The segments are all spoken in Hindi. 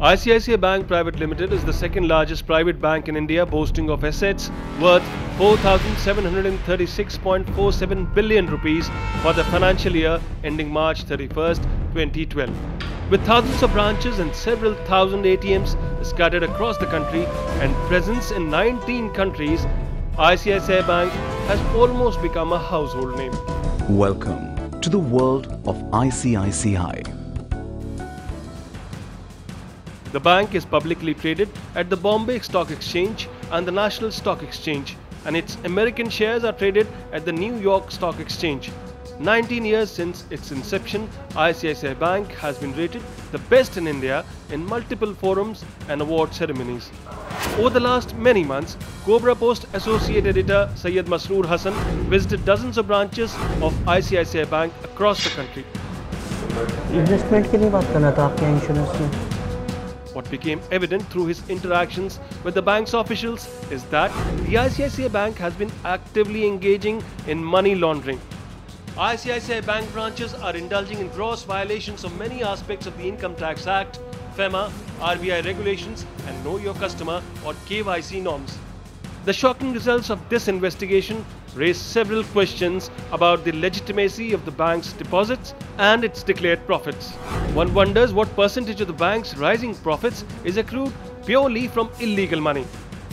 ICICI Bank Private Limited is the second largest private bank in India, boasting of assets worth 4,736.47 billion rupees for the financial year ending March 31st, 2012. With thousands of branches and several thousand ATMs scattered across the country and presence in 19 countries, ICICI Bank has almost become a household name. Welcome to the world of ICICI. The bank is publicly traded at the Bombay Stock Exchange and the National Stock Exchange, and its American shares are traded at the New York Stock Exchange. 19 years since its inception, ICICI Bank has been rated the best in India in multiple forums and award ceremonies. Over the last many months, Cobra Post Associate Editor Syed Masroor Hassan visited dozens of branches of ICICI Bank across the country. Investment के लिए बात करना था आपके इंश्योरेंस में. What became evident through his interactions with the bank's officials is that the ICICI Bank has been actively engaging in money laundering. ICICI Bank branches are indulging in gross violations of many aspects of the Income Tax Act, FEMA, RBI regulations and Know Your Customer or KYC norms. The shocking results of this investigation raise several questions about the legitimacy of the bank's deposits and its declared profits. One wonders what percentage of the bank's rising profits is accrued purely from illegal money.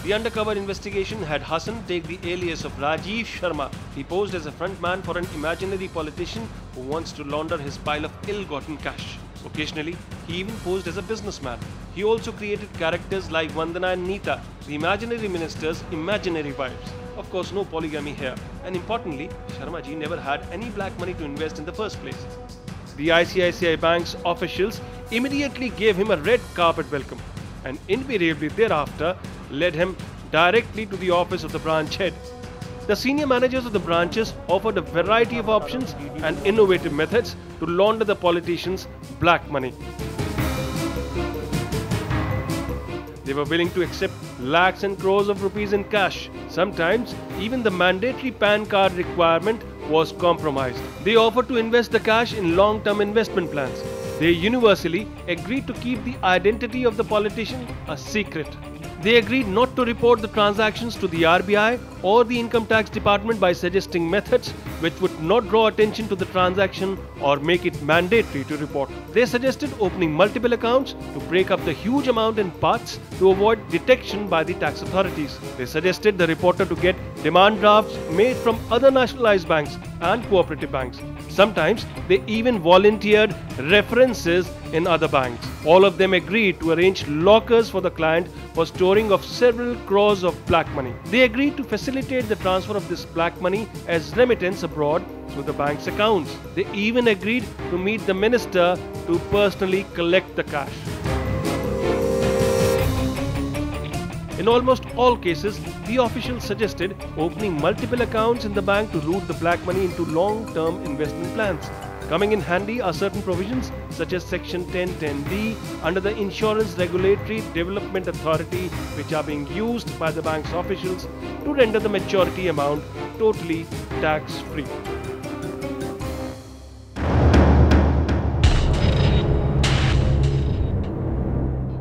The undercover investigation had Hassan take the alias of Rajiv Sharma. He posed as a frontman for an imaginary politician who wants to launder his pile of ill-gotten cash. Occasionally, he even posed as a businessman. He also created characters like Vandana and Neeta, the imaginary minister's imaginary wives. Of course, no polygamy here. And importantly, Sharma ji never had any black money to invest in the first place. The ICICI Bank's officials immediately gave him a red carpet welcome and invariably thereafter led him directly to the office of the branch head. The senior managers of the branches offered a variety of options and innovative methods to launder the politicians' black money. They were willing to accept lakhs and crores of rupees in cash. Sometimes, even the mandatory PAN card requirement was compromised. They offered to invest the cash in long-term investment plans. They universally agreed to keep the identity of the politician a secret. They agreed not to report the transactions to the RBI or the Income Tax Department by suggesting methods which would not draw attention to the transaction or make it mandatory to report. They suggested opening multiple accounts to break up the huge amount in parts to avoid detection by the tax authorities. They suggested the reporter to get demand drafts made from other nationalized banks and cooperative banks. Sometimes they even volunteered references in other banks. All of them agreed to arrange lockers for the client for storing of several crores of black money. They agreed to facilitate the transfer of this black money as remittance abroad through the bank's accounts. They even agreed to meet the minister to personally collect the cash. In almost all cases, the officials suggested opening multiple accounts in the bank to route the black money into long-term investment plans. Coming in handy are certain provisions such as Section 1010D under the Insurance Regulatory Development Authority, which are being used by the bank's officials to render the maturity amount totally tax-free.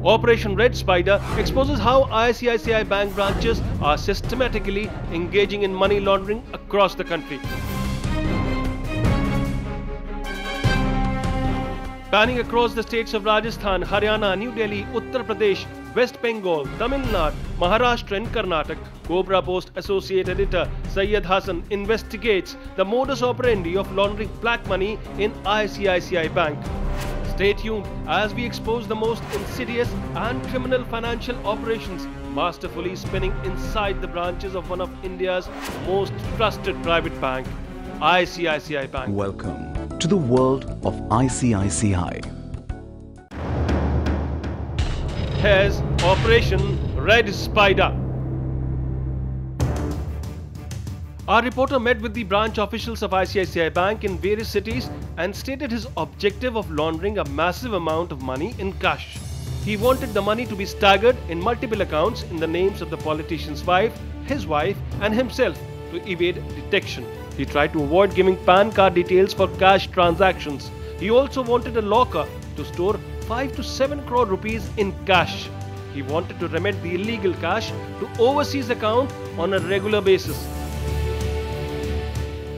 Operation Red Spider exposes how ICICI Bank branches are systematically engaging in money laundering across the country. Panning across the states of Rajasthan, Haryana, New Delhi, Uttar Pradesh, West Bengal, Tamil Nadu, Maharashtra and Karnataka, Cobra Post Associate Editor Syed Hassan investigates the modus operandi of laundering black money in ICICI Bank. Stay tuned as we expose the most insidious and criminal financial operations masterfully spinning inside the branches of one of India's most trusted private bank, ICICI Bank. Welcome to the world of ICICI. Here's Operation Red Spider. Our reporter met with the branch officials of ICICI Bank in various cities and stated his objective of laundering a massive amount of money in cash. He wanted the money to be staggered in multiple accounts in the names of the politician's wife, his wife and himself to evade detection. He tried to avoid giving PAN card details for cash transactions. He also wanted a locker to store 5 to 7 crore rupees in cash. He wanted to remit the illegal cash to overseas account on a regular basis.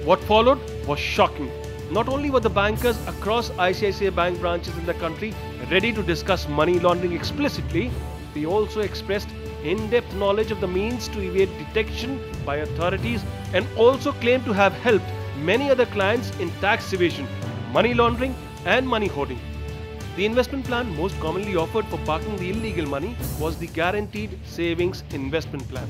What followed was shocking. Not only were the bankers across ICICI Bank branches in the country ready to discuss money laundering explicitly, they also expressed in-depth knowledge of the means to evade detection by authorities and also claimed to have helped many other clients in tax evasion, money laundering and money hoarding. The investment plan most commonly offered for parking the illegal money was the Guaranteed Savings Investment Plan.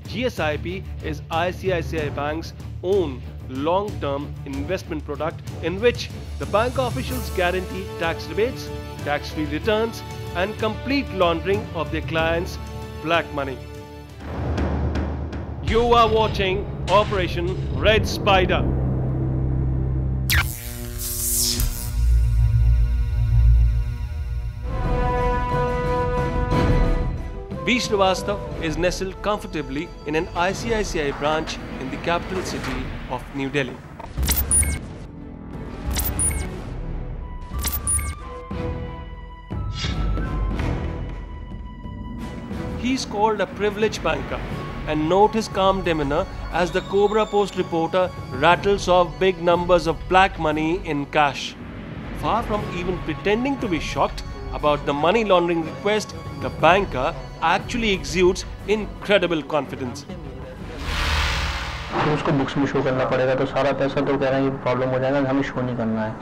GSIP is ICICI Bank's own long-term investment product in which the bank officials guarantee tax rebates, tax-free returns and complete laundering of their clients' black money. You are watching Operation Red Spider. V. Srivastava is nestled comfortably in an ICICI branch in the capital city of New Delhi. He is called a privileged banker, and note his calm demeanor as the Cobra Post reporter rattles off big numbers of black money in cash. Far from even pretending to be shocked about the money laundering request, the banker actually exudes incredible confidence. तो उसको बुक्स में शो करना पड़ेगा, तो सारा पैसा तो कह रहा है ये प्रॉब्लम हो जाएगा, हमें शो नहीं करना है।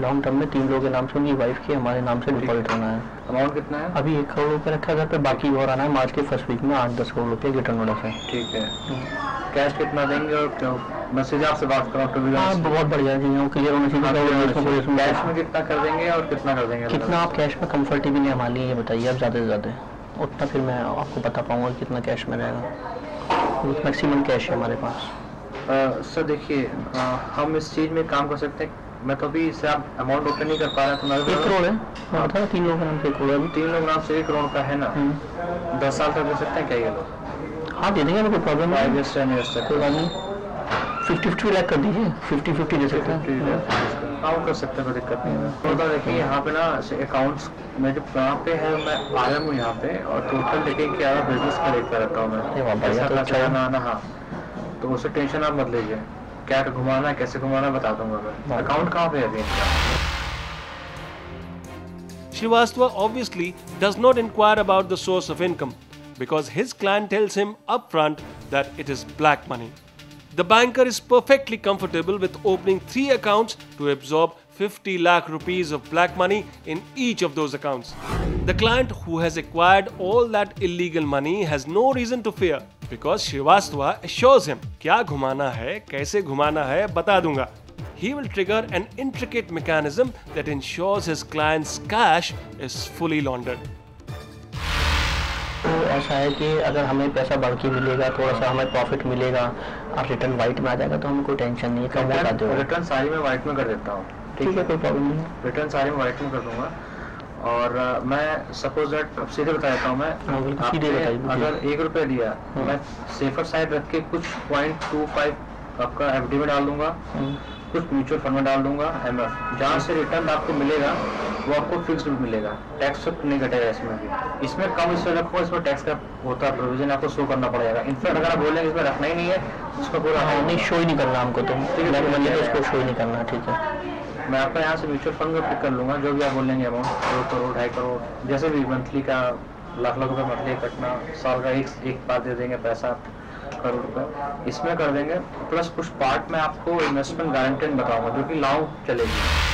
लॉन्ग टर्म में 3 लोगों के नाम से, उनकी वाइफ के, हमारे नाम से डिपॉजिट होना है। अमाउंट कितना है? अभी 1 करोड़ रुपये रखा घर पे, बाकी और आना है मार्च के फर्स्ट वीक में 8-10 करोड़ रुपये रिटर्न ऑर्डर है। ठीक है। कैश कितना देंगे और क्यों? मैसेज आपसे बात कराऊँ तो बहुत बढ़िया है, क्लियर होना चाहिए। कैश में कितना कर देंगे और कितना कर देंगे? कितना आप कैश में कंफर्टेबल है हमारे लिए ये बताइए आप, ज़्यादा से ज़्यादा उतना फिर मैं आपको बता पाऊँगा कितना कैश में रहेगा। मैक्सिमम कैश है हमारे पास। सर देखिए, हम इस चीज़ में काम कर सकते हैं। मैं तो अभी इससे आप अमाउंट ओपन नहीं कर पा रहा, तो मैं 1 करोड़ है, मैं बता रहा 3 लोगों के नाम से 1 करोड़ है। 3 लोग नाम से 1 करोड़ का है ना, 10 साल तक दे सकते हैं क्या ये लोग? हाँ दे देंगे, कोई प्रॉब्लम नहीं, 5 years 10 years तक कोई बात नहीं। 50-50 लाख कर दीजिए, 50-50 दे सकते हैं। काम कर सकते हैं, कोई दिक्कत नहीं है। तो देखिए यहाँ पे ना अकाउंट्स में जो यहाँ पे है, मैं आया हूँ यहाँ पे और टोटल देखिए क्या बिजनेस का लेकर रहता हूँ मैं, चलाना आना। हाँ, तो उससे टेंशन आप मत लीजिए, क्या घुमाना है कैसे घुमाना बता दूंगा मैं। अकाउंट कहाँ पे है अभी इनका? Srivastava obviously does not inquire about the source of income because his client tells him upfront that it is black money. The banker is perfectly comfortable with opening 3 accounts to absorb 50 lakh rupees of black money in each of those accounts. The client who has acquired all that illegal money has no reason to fear because Srivastava assures him, क्या घुमाना है, कैसे घुमाना है, बता दूंगा. He will trigger an intricate mechanism that ensures his client's cash is fully laundered. तो ऐसा है कि अगर हमें पैसा बढ़ के मिलेगा, थोड़ा सा हमें प्रॉफिट मिलेगा और रिटर्न वाइट में आ जाएगा तो हमें कोई टेंशन नहीं है। कम बता दो, रिटर्न सारी में वाइट में कर देता हूँ। ठीक है, कोई प्रॉब्लम नहीं है, रिटर्न सारी में वाइट में कर दूंगा। और मैं सपोज दैट अब सीधे बता देता हूँ मैं, अगर 1 रुपये दिया, मैं सेफर साइड रख के कुछ 0.25 आपका एफडी में डाल दूंगा, कुछ म्यूचुअल फंड में डाल दूंगा एमएफ, जहाँ से रिटर्न आपको मिलेगा वो आपको फिक्स्ड मिलेगा, टैक्स नहीं घटेगा इसमें भी। इसमें कम इसमें रखो, इसमें टैक्स का होता है प्रोविजन, आपको शो करना पड़ेगा। इनफैक्ट अगर आप बोलेंगे इसमें रखना ही नहीं है, उसका पूरा नहीं शो ही नहीं करना हमको, तो उसको शो ही नहीं करना। ठीक है, मैं आपका यहाँ से म्यूचुअल फंड में पिक कर लूँगा, जो भी आप बोलेंगे अमाउंट, 1 करोड़ 2.5 करोड़ जैसे भी, मंथली का लाख रुपये मंथली कटना, साल का एक बार दे देंगे पैसा करोड़ रुपये, इसमें कर देंगे। प्लस कुछ पार्ट में आपको इन्वेस्टमेंट गारंटी बताऊंगा जो कि लॉन्ग चलेगी।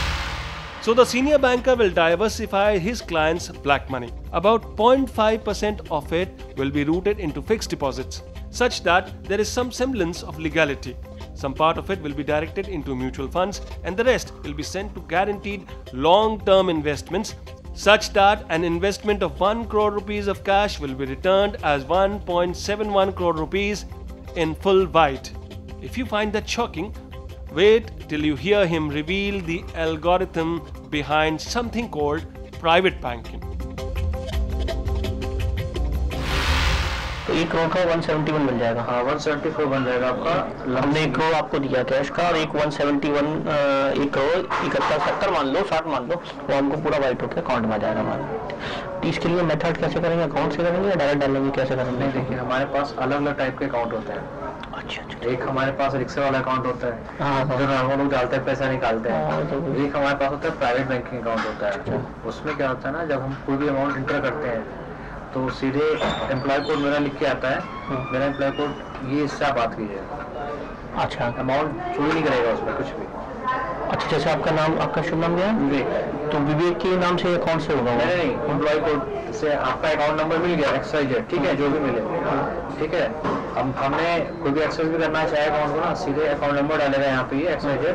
So the senior banker will diversify his clients' black money. About 0.5% of it will be routed into fixed deposits, such that there is some semblance of legality. Some part of it will be directed into mutual funds and the rest will be sent to guaranteed long-term investments, such that an investment of 1 crore rupees of cash will be returned as 1.71 crore rupees in full white. If you find that shocking, wait till you hear him reveal the algorithm behind something called private banking. तो 1 करोड़ का 171 मिल जाएगा। हाँ 174 बन जाएगा आपका। हमने 1 करोड़ आपको दिया कैश का और एक 171 1 करोड़ 71 70 मान लो 60 मान लो, वो हमको पूरा वाइट होकर अकाउंट में आ जाएगा हमारा। इसके लिए मेथड कैसे करेंगे, अकाउंट से करेंगे या डायरेक्ट डालेंगे, कैसे करेंगे? नहीं देखिए हमारे पास अलग अलग टाइप के अकाउंट होते हैं। अच्छा अच्छा। एक हमारे पास रिक्शा वाला अकाउंट होता है, हाँ जो नॉर्मल लोग डालते हैं पैसा निकालते हैं। एक हमारे पास होता है प्राइवेट बैंकिंग अकाउंट होता है। उसमें क्या होता है ना, जब हम कोई भी अमाउंट इंटर करते हैं तो सीधे एम्प्लॉय कोड मेरा लिख के आता है, मेरा एम्प्लॉय कोड ये, इससे आप बात कीजिए। अच्छा, अमाउंट चोरी नहीं करेगा उसमें कुछ भी। अच्छा जैसे आपका नाम, आपका शुभ नाम क्या है? विवेक। तो विवेक के नाम से अकाउंट से होगा? नहीं, एम्प्लॉय कोड से आपका अकाउंट नंबर मिल गया XYZ, ठीक है, जो भी मिले, ठीक है। अब हमने कोई भी एक्सेस भी करना चाहे अकाउंट को ना, सीधे अकाउंट नंबर डालेगा यहाँ पे ये XYZ,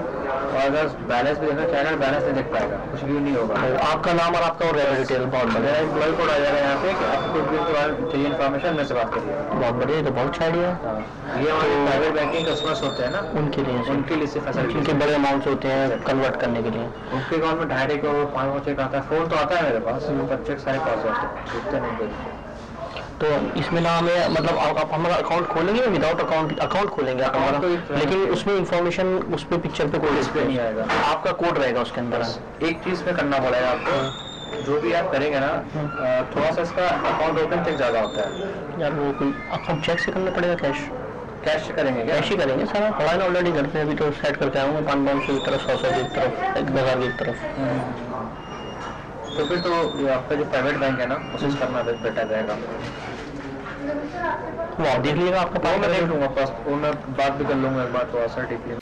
और अगर बैलेंस भी देखना चाहेगा बैलेंस नहीं देख पाएगा, कुछ भी नहीं होगा। आपका नाम और आपका डिटेल बहुत बढ़िया। एम्प्लॉय कोड आ जाएगा यहाँ पे, आपको कुछ भी चाहिए इन्फॉर्मेशन मेरे से बात करिए। बहुत बढ़िया, तो बहुत अच्छा आइडिया है। ये हमारे प्राइवेट बैंकिंग कस्टमर्स होते हैं ना, उनके लिए सिर्फ फैसिलिटी, उनके बड़े अमाउंट्स होते हैं कन्वर्ट करने के लिए। उनके अकाउंट में 2.5 करोड़ 5 करोड़ चेक आता है। फोन तो आता है मेरे पास, पर चेक सारे पास जाते हैं, दिखते नहीं कोई। तो इसमें ना हमें मतलब आप हमारा अकाउंट खोलेंगे, विदाउट अकाउंट खोलेंगे आप हमारा, लेकिन उसमें इंफॉर्मेशन उस पर पिक्चर पे कोई डिस्प्ले नहीं आएगा, आपका कोड रहेगा उसके अंदर। एक चीज में करना पड़ेगा आपको, जो भी आप करेंगे ना, थोड़ा सा इसका अकाउंट ओपन चेक ज्यादा होता है यार। वो कोई अकाउंट चेक से करना पड़ेगा? कैश से करेंगे क्या? कैश ही करेंगे सारा, पढ़ा ना ऑलरेडी घर पे, अभी तो सेट करके आऊँगा 500 की तरफ, 100 की तरफ, 1000 की तरफ। तो फिर तो आपका जो प्राइवेट बैंक है ना, उसे करना बेटर रहेगा। वो देख लीजिएगा आपका पास, मैं देख लूंगा पास, वो मैं बात भी कर लूंगा एक बार तो sir deeply.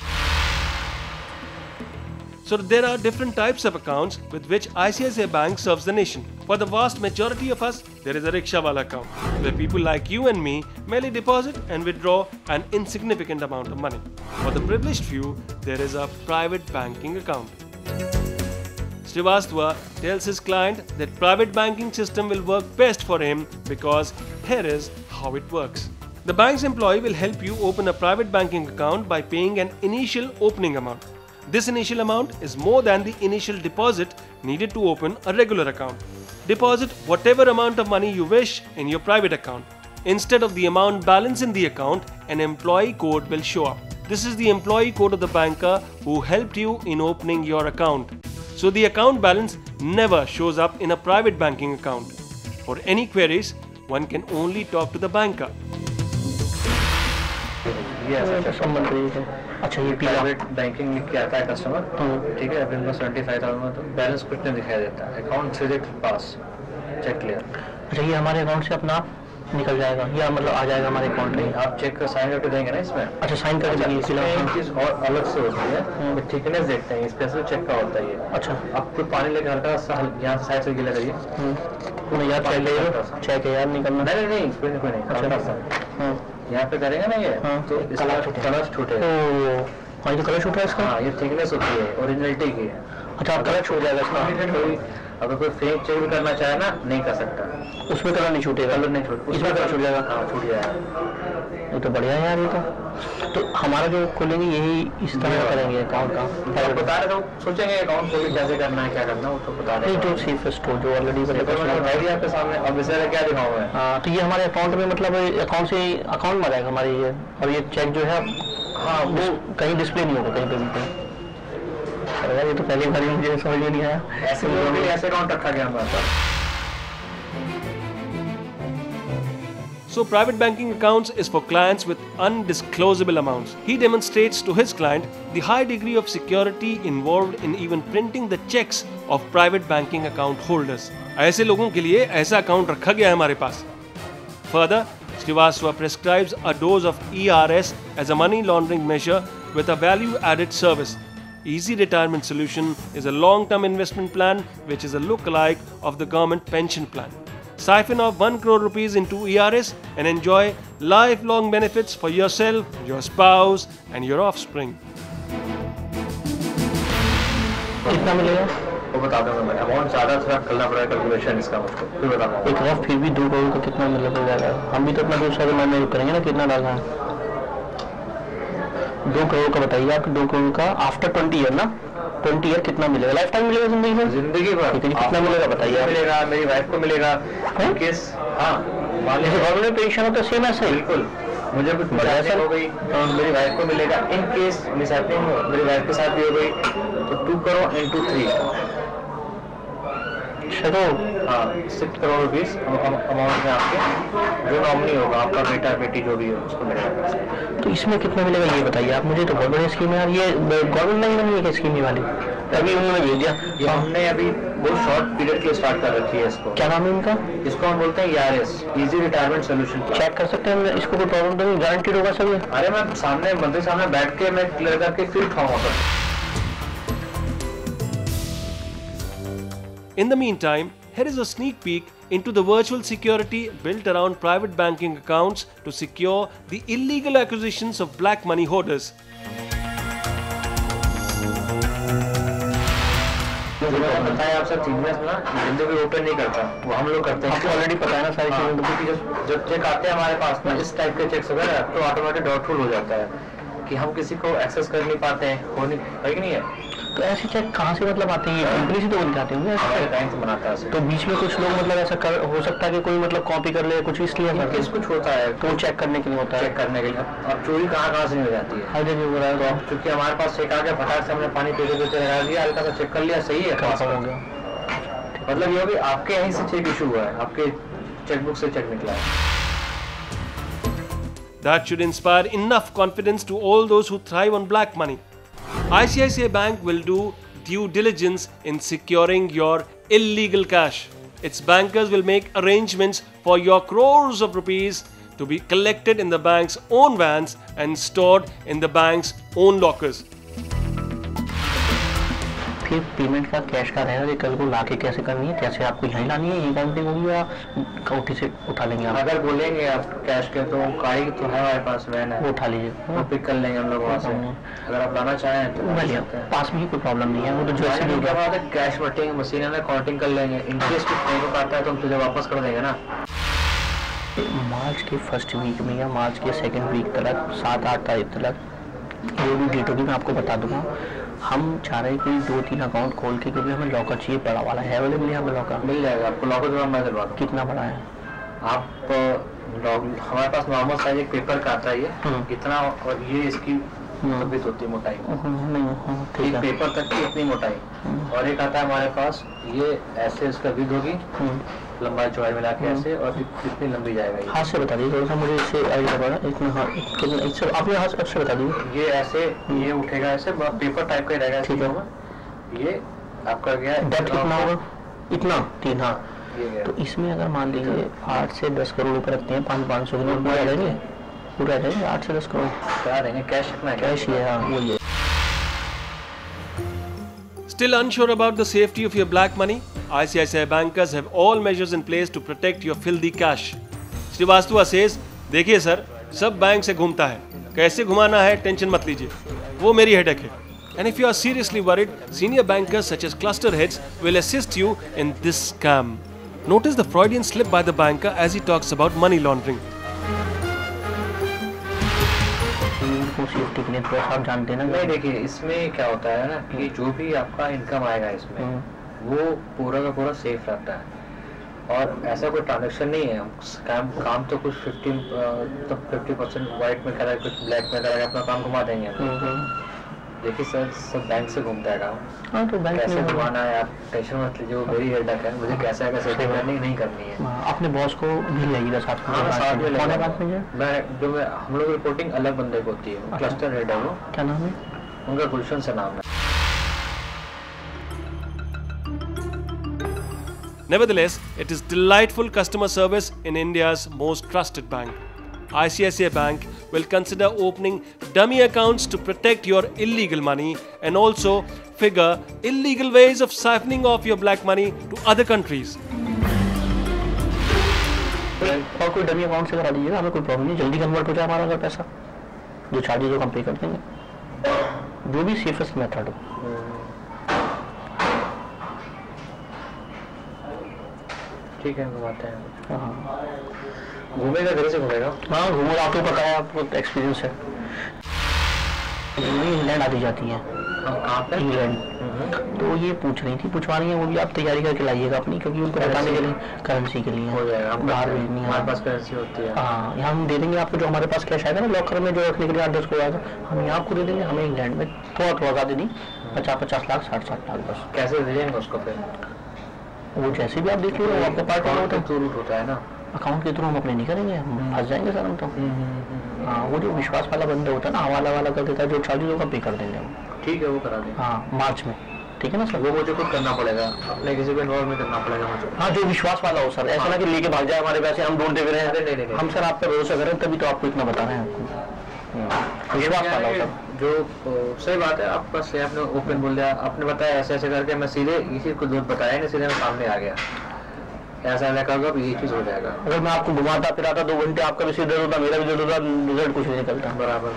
So there are different types of accounts with which ICICI Bank serves the nation. For the vast majority of us, there is a rickshawala account, where people like you and me merely deposit and withdraw an insignificant amount of money. For the privileged few, there is a private banking account. Srivastava tells his client that private banking system will work best for him because here is how it works. The bank's employee will help you open a private banking account by paying an initial opening amount. This initial amount is more than the initial deposit needed to open a regular account. Deposit whatever amount of money you wish in your private account. Instead of the amount balance in the account, an employee code will show up. This is the employee code of the banker who helped you in opening your account. So the account balance never shows up in a private banking account. For any queries, one can only talk to the banker. अच्छा ये प्राइवेट बैंकिंग लिख के आता है कस्टमर, ठीक है, अभी उनको 75,000 में तो बैलेंस कुछ नहीं दिखाई देता, अकाउंट सीधे पास, चेक क्लियर। अच्छा ये हमारे अकाउंट से अपना आप निकल जाएगा या मतलब आ जाएगा हमारे अकाउंट में? आप चेक साइन करके देंगे ना इसमें। अच्छा साइन करके देंगे। इसमें एक चीज और अलग से होती है, थिकनेस देखते हैं, स्पेशल चेक का होता है ये। अच्छा आप कोई पानी लेकर हल्का सा यहाँ से साइड से गिला करिए। यार चेक है यार, नहीं करना। नहीं कोई नहीं, हल्का सा यहाँ पे करेंगे ना ये, तो कलर छूटेगा। हाँ ये कलर छूट है इसका। हाँ ये थिकनेस होती है, ओरिजिनलिटी की है। अच्छा कलर छूट जाएगा इसका। अगर कोई फेक चेक भी करना चाहे ना, नहीं कर सकता, उसमें कलर नहीं छूटेगा। कलर नहीं छूट, इसमें कलर छूट जाएगा। हाँ छूट जाएगा। ये तो बढ़िया है यार। ये तो हमारा जो खोलेंगे यही इस तरह करेंगे अकाउंट का। बता रहे तो सोचेंगे अकाउंट को भी कैसे करना है, क्या करना है, वो तो बता रहे हैं। जो सेफेस्ट हो, जो ऑलरेडी आपके सामने, अब इसे क्या दिखाऊं मैं? हाँ तो ये हमारे अकाउंट में मतलब अकाउंट से अकाउंट में आ जाएगा हमारी ये, और ये चेक जो है हाँ वो कहीं डिस्प्ले नहीं होगा कहीं पे भी। अरे ये तो पहली बार मुझे समझ में नहीं आया, ऐसे अकाउंट रखा गया हमारे पास। So private banking accounts is for clients with undisclosable amounts. He demonstrates to his client the high degree of security involved in even printing the checks of private banking account holders. ऐसे लोगों के लिए ऐसा अकाउंट रखा गया है हमारे पास. Further, Srivastava prescribes a dose of ERS as a money laundering measure with a value-added service. Easy Retirement Solution is a long-term investment plan which is a look-alike of the government pension plan. Siphon off 1 crore rupees into ERS and enjoy lifelong benefits for yourself, your spouse and your offspring. कितना मिलेगा? वो बता दूंगा मैं, अमाउंट ज़्यादा थोड़ा करना पड़ेगा कैलकुलेशन इसका मुझको, फिर बताऊंगा। एक रफ फिर भी 2 करोड़ का कितना मिल जाएगा? हम भी तो अपना दूसरा तो मैंने करेंगे ना, कितना डालना है? 2 करोड़ का बताइए आप, 2 करोड़ का आफ्टर 20 ईयर ना, 20 ईयर कितना मिलेगा? लाइफ टाइम मिलेगा जिंदगी में? जिंदगी भर कितना मिलेगा बताइए? मिलेगा, मेरी वाइफ को मिलेगा, केस हाँ गवर्नमेंट में पेंशन होता है सेम ऐसे? बिल्कुल, मुझे कुछ परेशानी हो गई तो मेरी वाइफ को मिलेगा। इन केस मिस हैपनिंग मेरी वाइफ के साथ भी हो गई तो 2 करोड़ into 3, चलो हाँ 6 करोड़ रुपीस अमाउंट में आपके जो नॉमिनी होगा, आपका बेटा बेटी जो भी हो उसको मिलेगा। तो इसमें कितना मिलेगा ये बताइए आप मुझे। तो बहुत बड़ी स्कीम है यार, ये गवर्नमेंट नहीं बनी है क्या स्कीम ये वाली? अभी उन्होंने भेज दिया। ये हमने अभी बहुत शॉर्ट पीरियड के लिए स्टार्ट कर रखी है इसको। क्या नाम है इनका? इसको हम बोलते हैं ERS, easy retirement solution. Check कर सकते हैं इसको, कोई प्रॉब्लम तो नहीं, गारंटीड होगा सब ये? अरे मैं सामने मंत्री सामने बैठ के मैं क्लियर करके फिर उठाऊंगा। In the meantime, here is a sneak peek into the virtual security built around private banking accounts to secure the illegal acquisitions of black money hoarders. बताया आपसे 3 महीने ना जल्दी भी ओपन नहीं करता, वो हम लोग करते हैं। आपको ऑलरेडी पता है ना सारी चीजें? क्योंकि जब चेक आते हैं हमारे पास में इस टाइप के चेक्स वगैरह तो ऑटोमेटिक डाउटफुल हो जाता है कि हम किसी को एक्सेस कर नहीं पाते हैं, हो नहीं है कि नहीं है। तो ऐसे चेक कहाँ से मतलब आते हैं? कंपनी से तो बन जाते होंगे हमारे बैंक से बनाता है। तो बीच में कुछ लोग मतलब ऐसा कर हो सकता है कि कोई मतलब कॉपी कर ले कुछ, इसलिए केस कुछ होता है तो चेक करने के लिए होता है। चेक करने के लिए। अब चोरी कहाँ से नहीं हो जाती है, हर जगह हो रहा है। तो क्योंकि हमारे पास चेक आ गया, फटाक से हमने पानी पीते पीते लगा दिया, हल्का सा चेक कर लिया, सही है, खत्म हो गया। मतलब ये हो कि आपके यहीं से चेक इशू हुआ है, आपके चेकबुक से चेक निकला है। That should inspire enough confidence to all those who thrive on black money. ICICI Bank will do due diligence in securing your illegal cash. Its bankers will make arrangements for your crores of rupees to be collected in the bank's own vans and stored in the bank's own lockers. फिर पेमेंट का कैश का रहेगा कि कल को लाके कैसे करनी है, कैसे आपको यहीं लानी है, ये काउंटिंग होगी या काउंटी से उठा लेंगे आप? अगर बोलेंगे आप कैश के तो गाड़ी तो है हमारे पास, वैन है, वो उठा लीजिए, वो पिक कर लेंगे हम लोग वहाँ से। अगर आप लाना चाहें तो पास में ही कोई प्रॉब्लम नहीं है, वो तो जो ऐसे क्या बात है, कैश मटेंगे मशीन में काउंटिंग कर लेंगे। इनकेस कुछ नहीं हो पाता है तो हम तुझे वापस कर देंगे ना। मार्च के फर्स्ट वीक में या मार्च के सेकेंड वीक तक 7-8 तारीख तक जो भी डेट होगी मैं आपको बता दूंगा। हम चाह रहे हैं कि 2-3 अकाउंट खोल के, क्योंकि हमें लॉकर चाहिए, बड़ा वाला है अवेलेबल है हमें लॉकर? मिल जाएगा आपको लॉकर, जो मैं दिलवा दूँ। कितना बड़ा है? आप हमारे पास नॉर्मल साइज एक पेपर का आता है ये इतना, और ये इसकी विड्थ होती है मोटाई, ठीक है, पेपर तक की इतनी मोटाई। और एक आता है हमारे पास ये ऐसे, इसका विड्थ होगी लंबाई चौड़ाई मिला के ऐसे, और कितनी लंबी जाएगा ये। हाथ से बता दीजिए थोड़ा सा मुझे, इससे आइडिया पड़ा इतना। हाँ इससे आप हाथ से बता दीजिए। ये ऐसे ये उठेगा ऐसे, पेपर टाइप का ही रहेगा। ठीक है, ये आपका गया डेप्थ कितना होगा? इतना 3। हाँ, तो इसमें अगर मान लीजिए 8 से 10 करोड़ रुपए रखते हैं, 500 के पूरा रहेंगे, पूरा रहेंगे 8 से 10 करोड़ क्या रहेंगे? कैश रखना है, कैश ही है। हाँ वो ये। Still unsure about the safety of your black money? ICICI bankers have all measures in place to protect your filthy cash. Srivastava says, देखिए सर, सब बैंक से घूमता है, कैसे घुमाना है टेंशन मत लीजिए, वो मेरी हेडेक है. And if you are seriously worried, senior bankers such as cluster heads will assist you in this scam. Notice the Freudian slip by the banker as he talks about money laundering. Safety के लिए थोड़ा आप जानते हैं ना? नहीं, देखिए इसमें क्या होता है ना कि जो भी आपका इनकम आएगा इसमें वो पूरा का पूरा सेफ रहता है, और ऐसा कोई ट्रांजेक्शन नहीं है। काम तो कुछ 50% व्हाइट में करा, कुछ ब्लैक में करा, अपना काम घुमा देंगे। देखिए सर, सब बैंक से घूमता है काम। हाँ, तो बैंक कैसे घुमाना है आप टेंशन मत लीजिए, वो मेरी हेडेक है, मुझे कैसे सेटिंग करनी नहीं करनी है। अपने बॉस को भी लेगी साथ में? हम लोग रिपोर्टिंग अलग बंदे को होती है, क्लस्टर हेड है वो। क्या नाम है उनका? गुलशन से नाम है। Nevertheless, it is delightful customer service in India's most trusted bank. ICICI Bank will consider opening dummy accounts to protect your illegal money and also figure illegal ways of siphoning off your black money to other countries. और कोई डमी अकाउंट से करा दीजिएगा, हमें कोई प्रॉब्लम नहीं, जल्दी कन्वर्ट हो जाए हमारा अगर पैसा, जो चार्जेज हो हम पे कर देंगे, जो भी सेफेस्ट मेथड हो। ठीक है, घुमाते हैं। हाँ, घूमेगा, घर से घूमेगा। हाँ घूमेगा, आपको पता है, आपको एक्सपीरियंस है। इंग्लैंड आती जाती है। कहाँ पे? इंग्लैंड। तो ये पूछ रही थी, पूछवा रही है, वो भी आप तैयारी करके लाइएगा अपनी, क्योंकि उनको बताने के लिए करेंसी के लिए हो जाएगा, बाहर भेजनी है। हमारे पास करेंसी होती है। हाँ, यहाँ हम दे देंगे आपको, जो हमारे पास कैश आएगा ना लॉकर में, जो रखने के लिए 8-10 को आएगा, हम यहाँ आपको दे देंगे। हमें इंग्लैंड में थोड़ा ज़्यादा नहीं, 50-50 लाख, 60-60 लाख बस। कैसे दे देंगे उसको फिर? वो जैसे भी आप देख लो, आपका पार्ट होता है ना, अकाउंट के थ्रू हम अपने नहीं करेंगे, हम फंस जाएंगे सर हम तो। हाँ, वो जो विश्वास वाला बंदा होता है ना, हवाला वाला कर देता है, जो चार्जेस होगा पे कर देंगे हम। ठीक है, वो करा देंगे। हाँ, मार्च में, ठीक है ना सर? वो मुझे खुद करना पड़ेगा, अपने किसी को इन्वॉल्व नहीं करना पड़ेगा मुझे। हाँ, जो विश्वास वाला हो सर, ऐसा ना कि लेके भाग जाए हमारे पैसे, हम ढूंढते फिर रहे हैं। नहीं, हम सर आप पे भरोसा करें, तभी तो आपको इतना बता रहे हैं आपको। विश्वास वाला हो सर। जो सही बात है, आपका से आपने ओपन बोल दिया, आपने बताया ऐसे ऐसे करके, मैं सीधे इसी को दूध बताया नहीं, सीधे मैं सामने आ गया, ऐसा मैं कहूँगा ये चीज हो जाएगा। अगर मैं आपको घुमाता फिराता 2 घंटे, आपका भी सिर दर्द होता, मेरा भी दर्द होता, रिजल्ट कुछ नहीं निकलता। बराबर।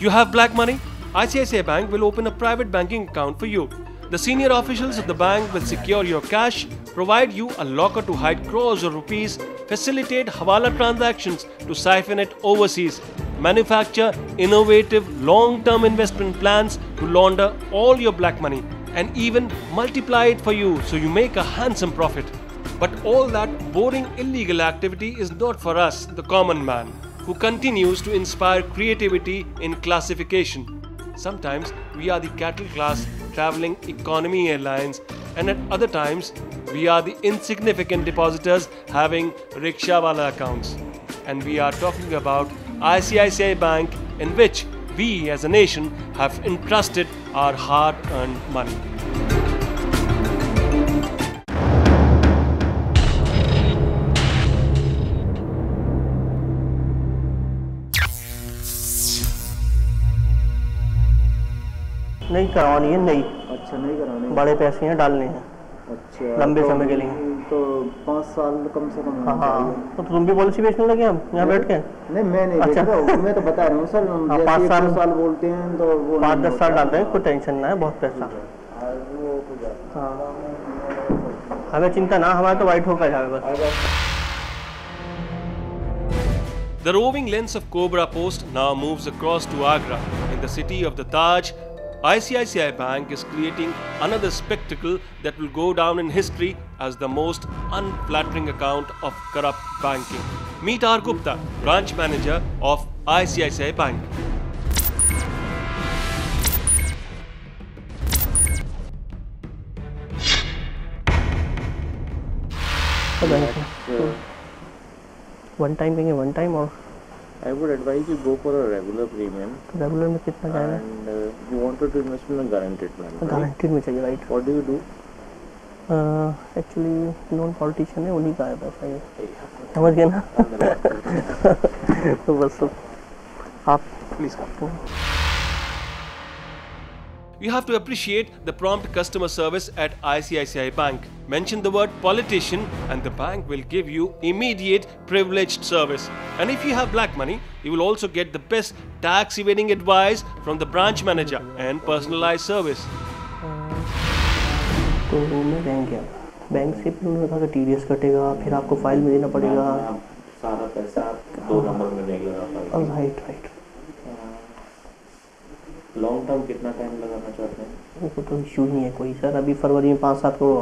You have black money? ICICI Bank will open a private banking account for you. The senior officials of the bank will secure your cash, provide you a locker to hide crores of rupees, facilitate hawala transactions to siphon it overseas, manufacture innovative long-term investment plans to launder all your black money, and even multiply it for you so you make a handsome profit. But all that boring illegal activity is not for us, the common man, who continues to inspire creativity in classification. Sometimes we are the cattle class traveling economy airlines, and at other times we are the insignificant depositors having rickshawala accounts. And we are talking about ICICI Bank, in which we as a nation have entrusted our hard-earned money. नहीं करवानी है, नहीं। अच्छा, नहीं कराने? बड़े पैसे हैं, डालने हैं। अच्छा, लंबे समय के लिए। तो 5 साल कम से कम। हाँ, तो तुम भी पॉलिसी बेचने लगे हम यहाँ बैठ के? नहीं, मैं नहीं बेच रहा हूँ, मैं तो बता रहा हूँ सर। 5 साल बोलते हैं तो वो 5-10 साल डाल रहे हैं, कोई टेंशन ना है, बहुत पैसा। हाँ, हमें चिंता ना, हमारा तो वाइट होकर जाए बस। The roving lens of Cobra Post now moves across to Agra. In the city of the Taj, ICICI Bank is creating another spectacle that will go down in history as the most unflattering account of corrupt banking. Meet R. Gupta, branch manager of ICICI Bank. One time कहेंगे, वन टाइम, और I would advise you go for a regular premium. Regular में कितना जाएगा? And you wanted to invest in a guaranteed plan, right? Guaranteed में चाहिए, right. What do you do? Actually non politician है, उन्हीं का है पैसा ये, समझ गए ना? तो बस आप प्लीज कर। You have to appreciate the prompt customer service at ICICI Bank. Mention the word politician and the bank will give you immediate privileged service. And if you have black money, you will also get the best tax evading advice from the branch manager and personalized service. तो मैं बैंक गया, बैंक से फिर उन्होंने कहा कि TDS कटेगा, फिर आपको फाइल में देना पड़ेगा, सारा पैसा 2 नंबर में देगा। राइट। लॉन्ग टर्म कितना टाइम लगाना चाहते हैं? वो तो इशू नहीं है कोई सर, अभी फरवरी में 5-7 करोड़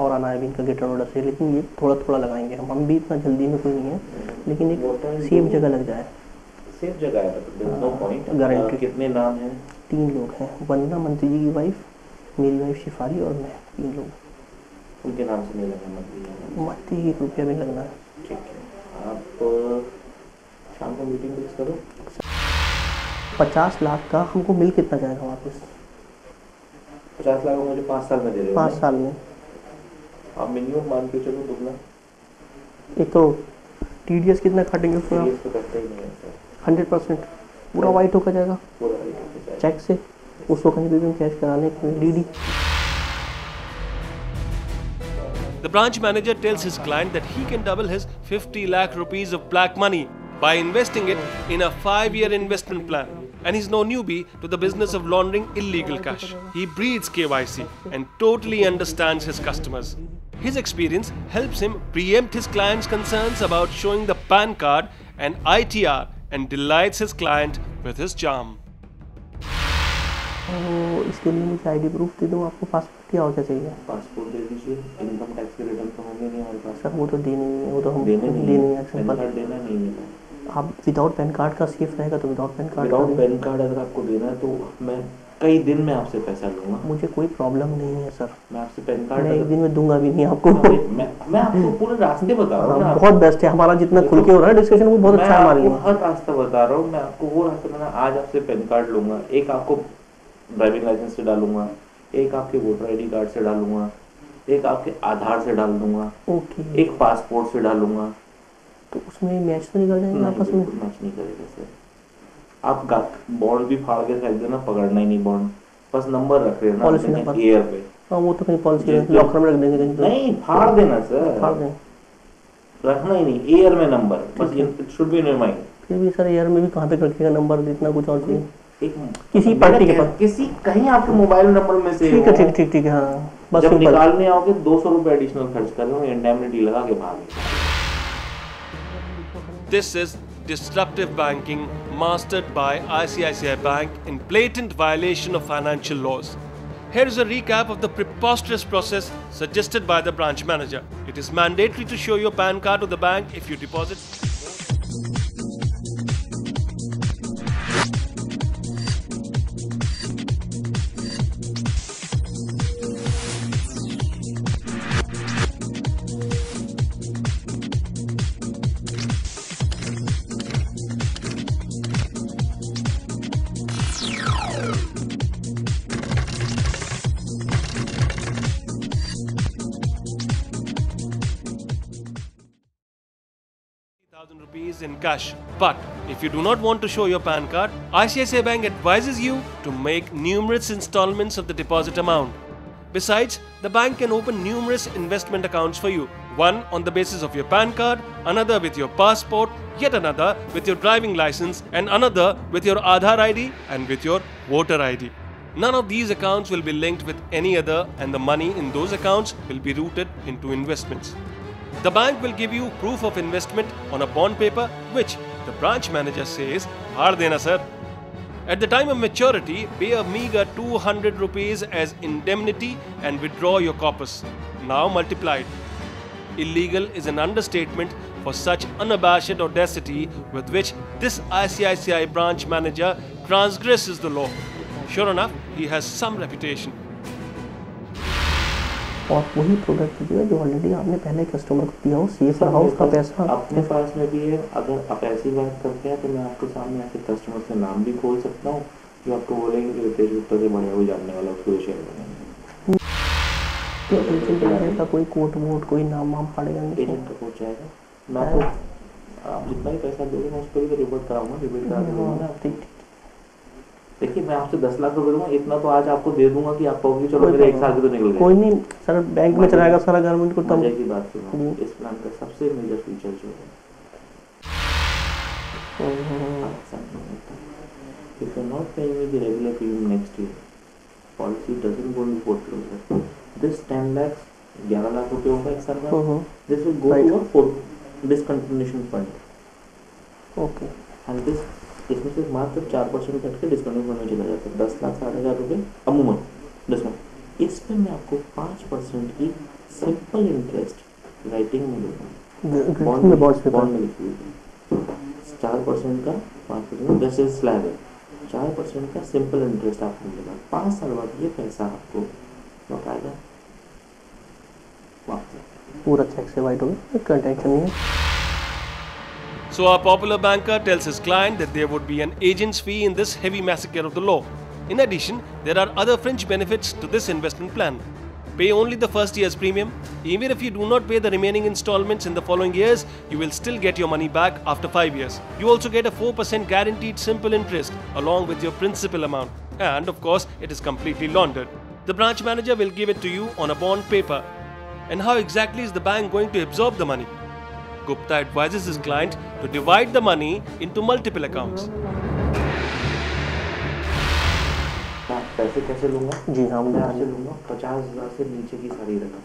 और आना है अभी इनका गेट ऑर्डर से, लेकिन ये थोड़ा लगाएंगे हम भी, इतना जल्दी में कोई नहीं है, लेकिन एक सेफ जगह लग जाए। सेफ जगह है, मतलब नो पॉइंट। गारंटी। कितने नाम हैं? 3 लोग हैं, वंदना मंत्री जी की वाइफ, मेरी वाइफ शिफारी और मैं, 3 लोग। उनके नाम से नहीं लगना मंत्री? मंत्री 1 रुपया भी लगना है। ठीक है, आप शाम को मीटिंग फिक्स करो। 50 लाख का हमको मिल कितना जाएगा वापस? 50 लाख मुझे 5 साल में दे रहे हो? 5 साल में आप मिनिमम मान के चलो दुगना। 1 करोड़। TDS कितना काटेंगे उसमें? TDS तो कटता ही नहीं है सर। 100% पूरा वाइट होकर जाएगा, पूरा वाइट होकर जाएगा चेक से, उसको कहीं भी कैश कराने के लिए DD। The branch manager tells his client that he can double his 50 lakh rupees of black money by investing it in a 5-year investment plan. And he's no newbie to the business of laundering illegal cash. He breathes KYC and totally understands his customers. His experience helps him preempt his client's concerns about showing the PAN card and ITR and delights his client with his charm. तो इसके लिए मुझे आईडी प्रूफ दे दूँ आपको, पासपोर्ट या और क्या चाहिए? पासपोर्ट दे दीजिए, इनकम टैक्स के रिटर्न तो होंगे नहीं हमारे पास। सर वो तो देने नहीं है, वो तो हम देने नहीं है पैन कार्ड देना नहीं है। आप विदाउट पैन कार्ड का सेफ रहेगा तो without pan card without pan card अगर आपको देना है तो मैं कई दिन में आपसे पैसा लूँगा। मुझे कोई प्रॉब्लम नहीं है सर, मैं आपसे पैन कार्ड मैं एक दिन में दूंगा भी नहीं आपको। मैं आपको पूरे रास्ते बता रहा हूँ ना, बहुत बेस्ट है हमारा, जितना खुल के हो रहा है डिस्कशन वो बहुत अच्छा है हमारे लिए। हर रास्ता बता रहा हूँ मैं आपको, वो रास्ते में आज आपसे पैन कार्ड लूंगा, एक आपको ड्राइविंग लाइसेंस से डालूंगा, एक आपके वोटर आईडी कार्ड से डालूंगा, एक आपके आधार से डाल दूंगा, ओके, एक पासपोर्ट से डालूंगा। तो उसमें मैच तो निकल जाएगा आपस में? मैच नहीं करेगा सर। आप बॉन्ड भी फाड़ के फेंक देना, पकड़ना ही नहीं बॉन्ड, बस नंबर रख लेना पॉलिसी नंबर एयर पे। हाँ वो तो कहीं पॉलिसी लॉकर में रख देंगे कहीं तो। नहीं फाड़ देना सर, फाड़ दें, रखना ही नहीं, एयर में नंबर, बस it should be in your mind. फिर भी सर एयर में भी कहाँ तक रखिएगा नंबर, इतना कुछ और चाहिए एक किसी पार्टी के पास, किसी कहीं आपके मोबाइल नंबर में से ठीक है ठीक ठीक ठीक है हाँ, बस जब सिंपल। निकालने आओगे 200 रुपए एडिशनल खर्च कर लो, इंडेमनिटी लगा के भागे। This is disruptive banking mastered by ICICI Bank in blatant violation of financial laws. Here is a recap of the preposterous process suggested by the branch manager. It is mandatory to show your PAN card to the bank if you deposit. Rupees in cash. But if you do not want to show your PAN card, ICICI Bank advises you to make numerous installments of the deposit amount. Besides, the bank can open numerous investment accounts for you. One on the basis of your PAN card, another with your passport, yet another with your driving license, and another with your Aadhaar ID and with your voter ID. None of these accounts will be linked with any other, and the money in those accounts will be routed into investments. The bank will give you proof of investment on a bond paper, which the branch manager says, "Bhar dena sir." At the time of maturity, pay a meager 200 rupees as indemnity and withdraw your corpus. Now multiplied. Illegal is an understatement for such unabashed audacity with which this ICICI branch manager transgresses the law. Sure enough, he has some reputation. और वही प्रोडक्ट दीजिएगा जो ऑलरेडी आपने पहले कस्टमर को दिया हो, सेफ रहा उसका पैसा अपने पास में भी है। अगर आप ऐसी बात करते हैं तो मैं आपके सामने ऐसे कस्टमर से नाम भी खोल सकता हूँ जो आपको बोलेंगे कि रितेश गुप्ता से बढ़िया कोई जानने वाला उसको शेयर करेंगे। तो एजेंट वगैरह का कोई कोट वोट कोई नाम वाम पड़ेगा नहीं? एजेंट का कोच जाएगा, मैं आपको आप जितना ही पैसा दोगे मैं उस पर भी रिपोर्ट कराऊंगा, रिपोर्ट करा दूंगा ना। ठीक देखिए मैं आपसे 10 लाख रुपए दूंगा, इतना तो आज आपको दे दूंगा कि आप कहोगे चलो मेरे 1 साल के तो निकल गए। कोई नहीं सर, बैंक में चलाएगा सारा गवर्नमेंट को। मजे की बात सुनो, इस प्लान का सबसे मेजर फीचर जो है if you're not paying me the regular premium next year, policy doesn't go into foreclosure. This 10 lakhs 11 lakh रुपए होगा एक साल में, this will go to a for discontinuation fund. Okay, and this इसमें से मात्र 4% कट के डिस्काउंट में चला जाता है। 10 लाख 60,000 रुपये अमूमन डिस्काउंट। इस पर मैं आपको 5% की सिंपल इंटरेस्ट राइटिंग में दूंगा, बॉन्ड में लिख दीजिए 4% का 5% जैसे स्लैब है, 4% का सिंपल इंटरेस्ट आपको मिलेगा। 5 साल बाद ये पैसा आपको लौट आएगा वापस, पूरा चेक से वाइट होगा, कोई टेंशन नहीं है। So our popular banker tells his client that there would be an agent's fee in this heavy massacre of the law. In addition, there are other fringe benefits to this investment plan. Pay only the first year's premium. Even if you do not pay the remaining installments in the following years, you will still get your money back after 5 years. You also get a 4% guaranteed simple interest along with your principal amount. And of course, it is completely laundered. The branch manager will give it to you on a bond paper. And how exactly is the bank going to absorb the money? Gupta advises his client to divide the money into multiple accounts. पैसे कैसे लूंगा? जी हाँ, मैं आपसे लूंगा 50,000 से नीचे की सारी रकम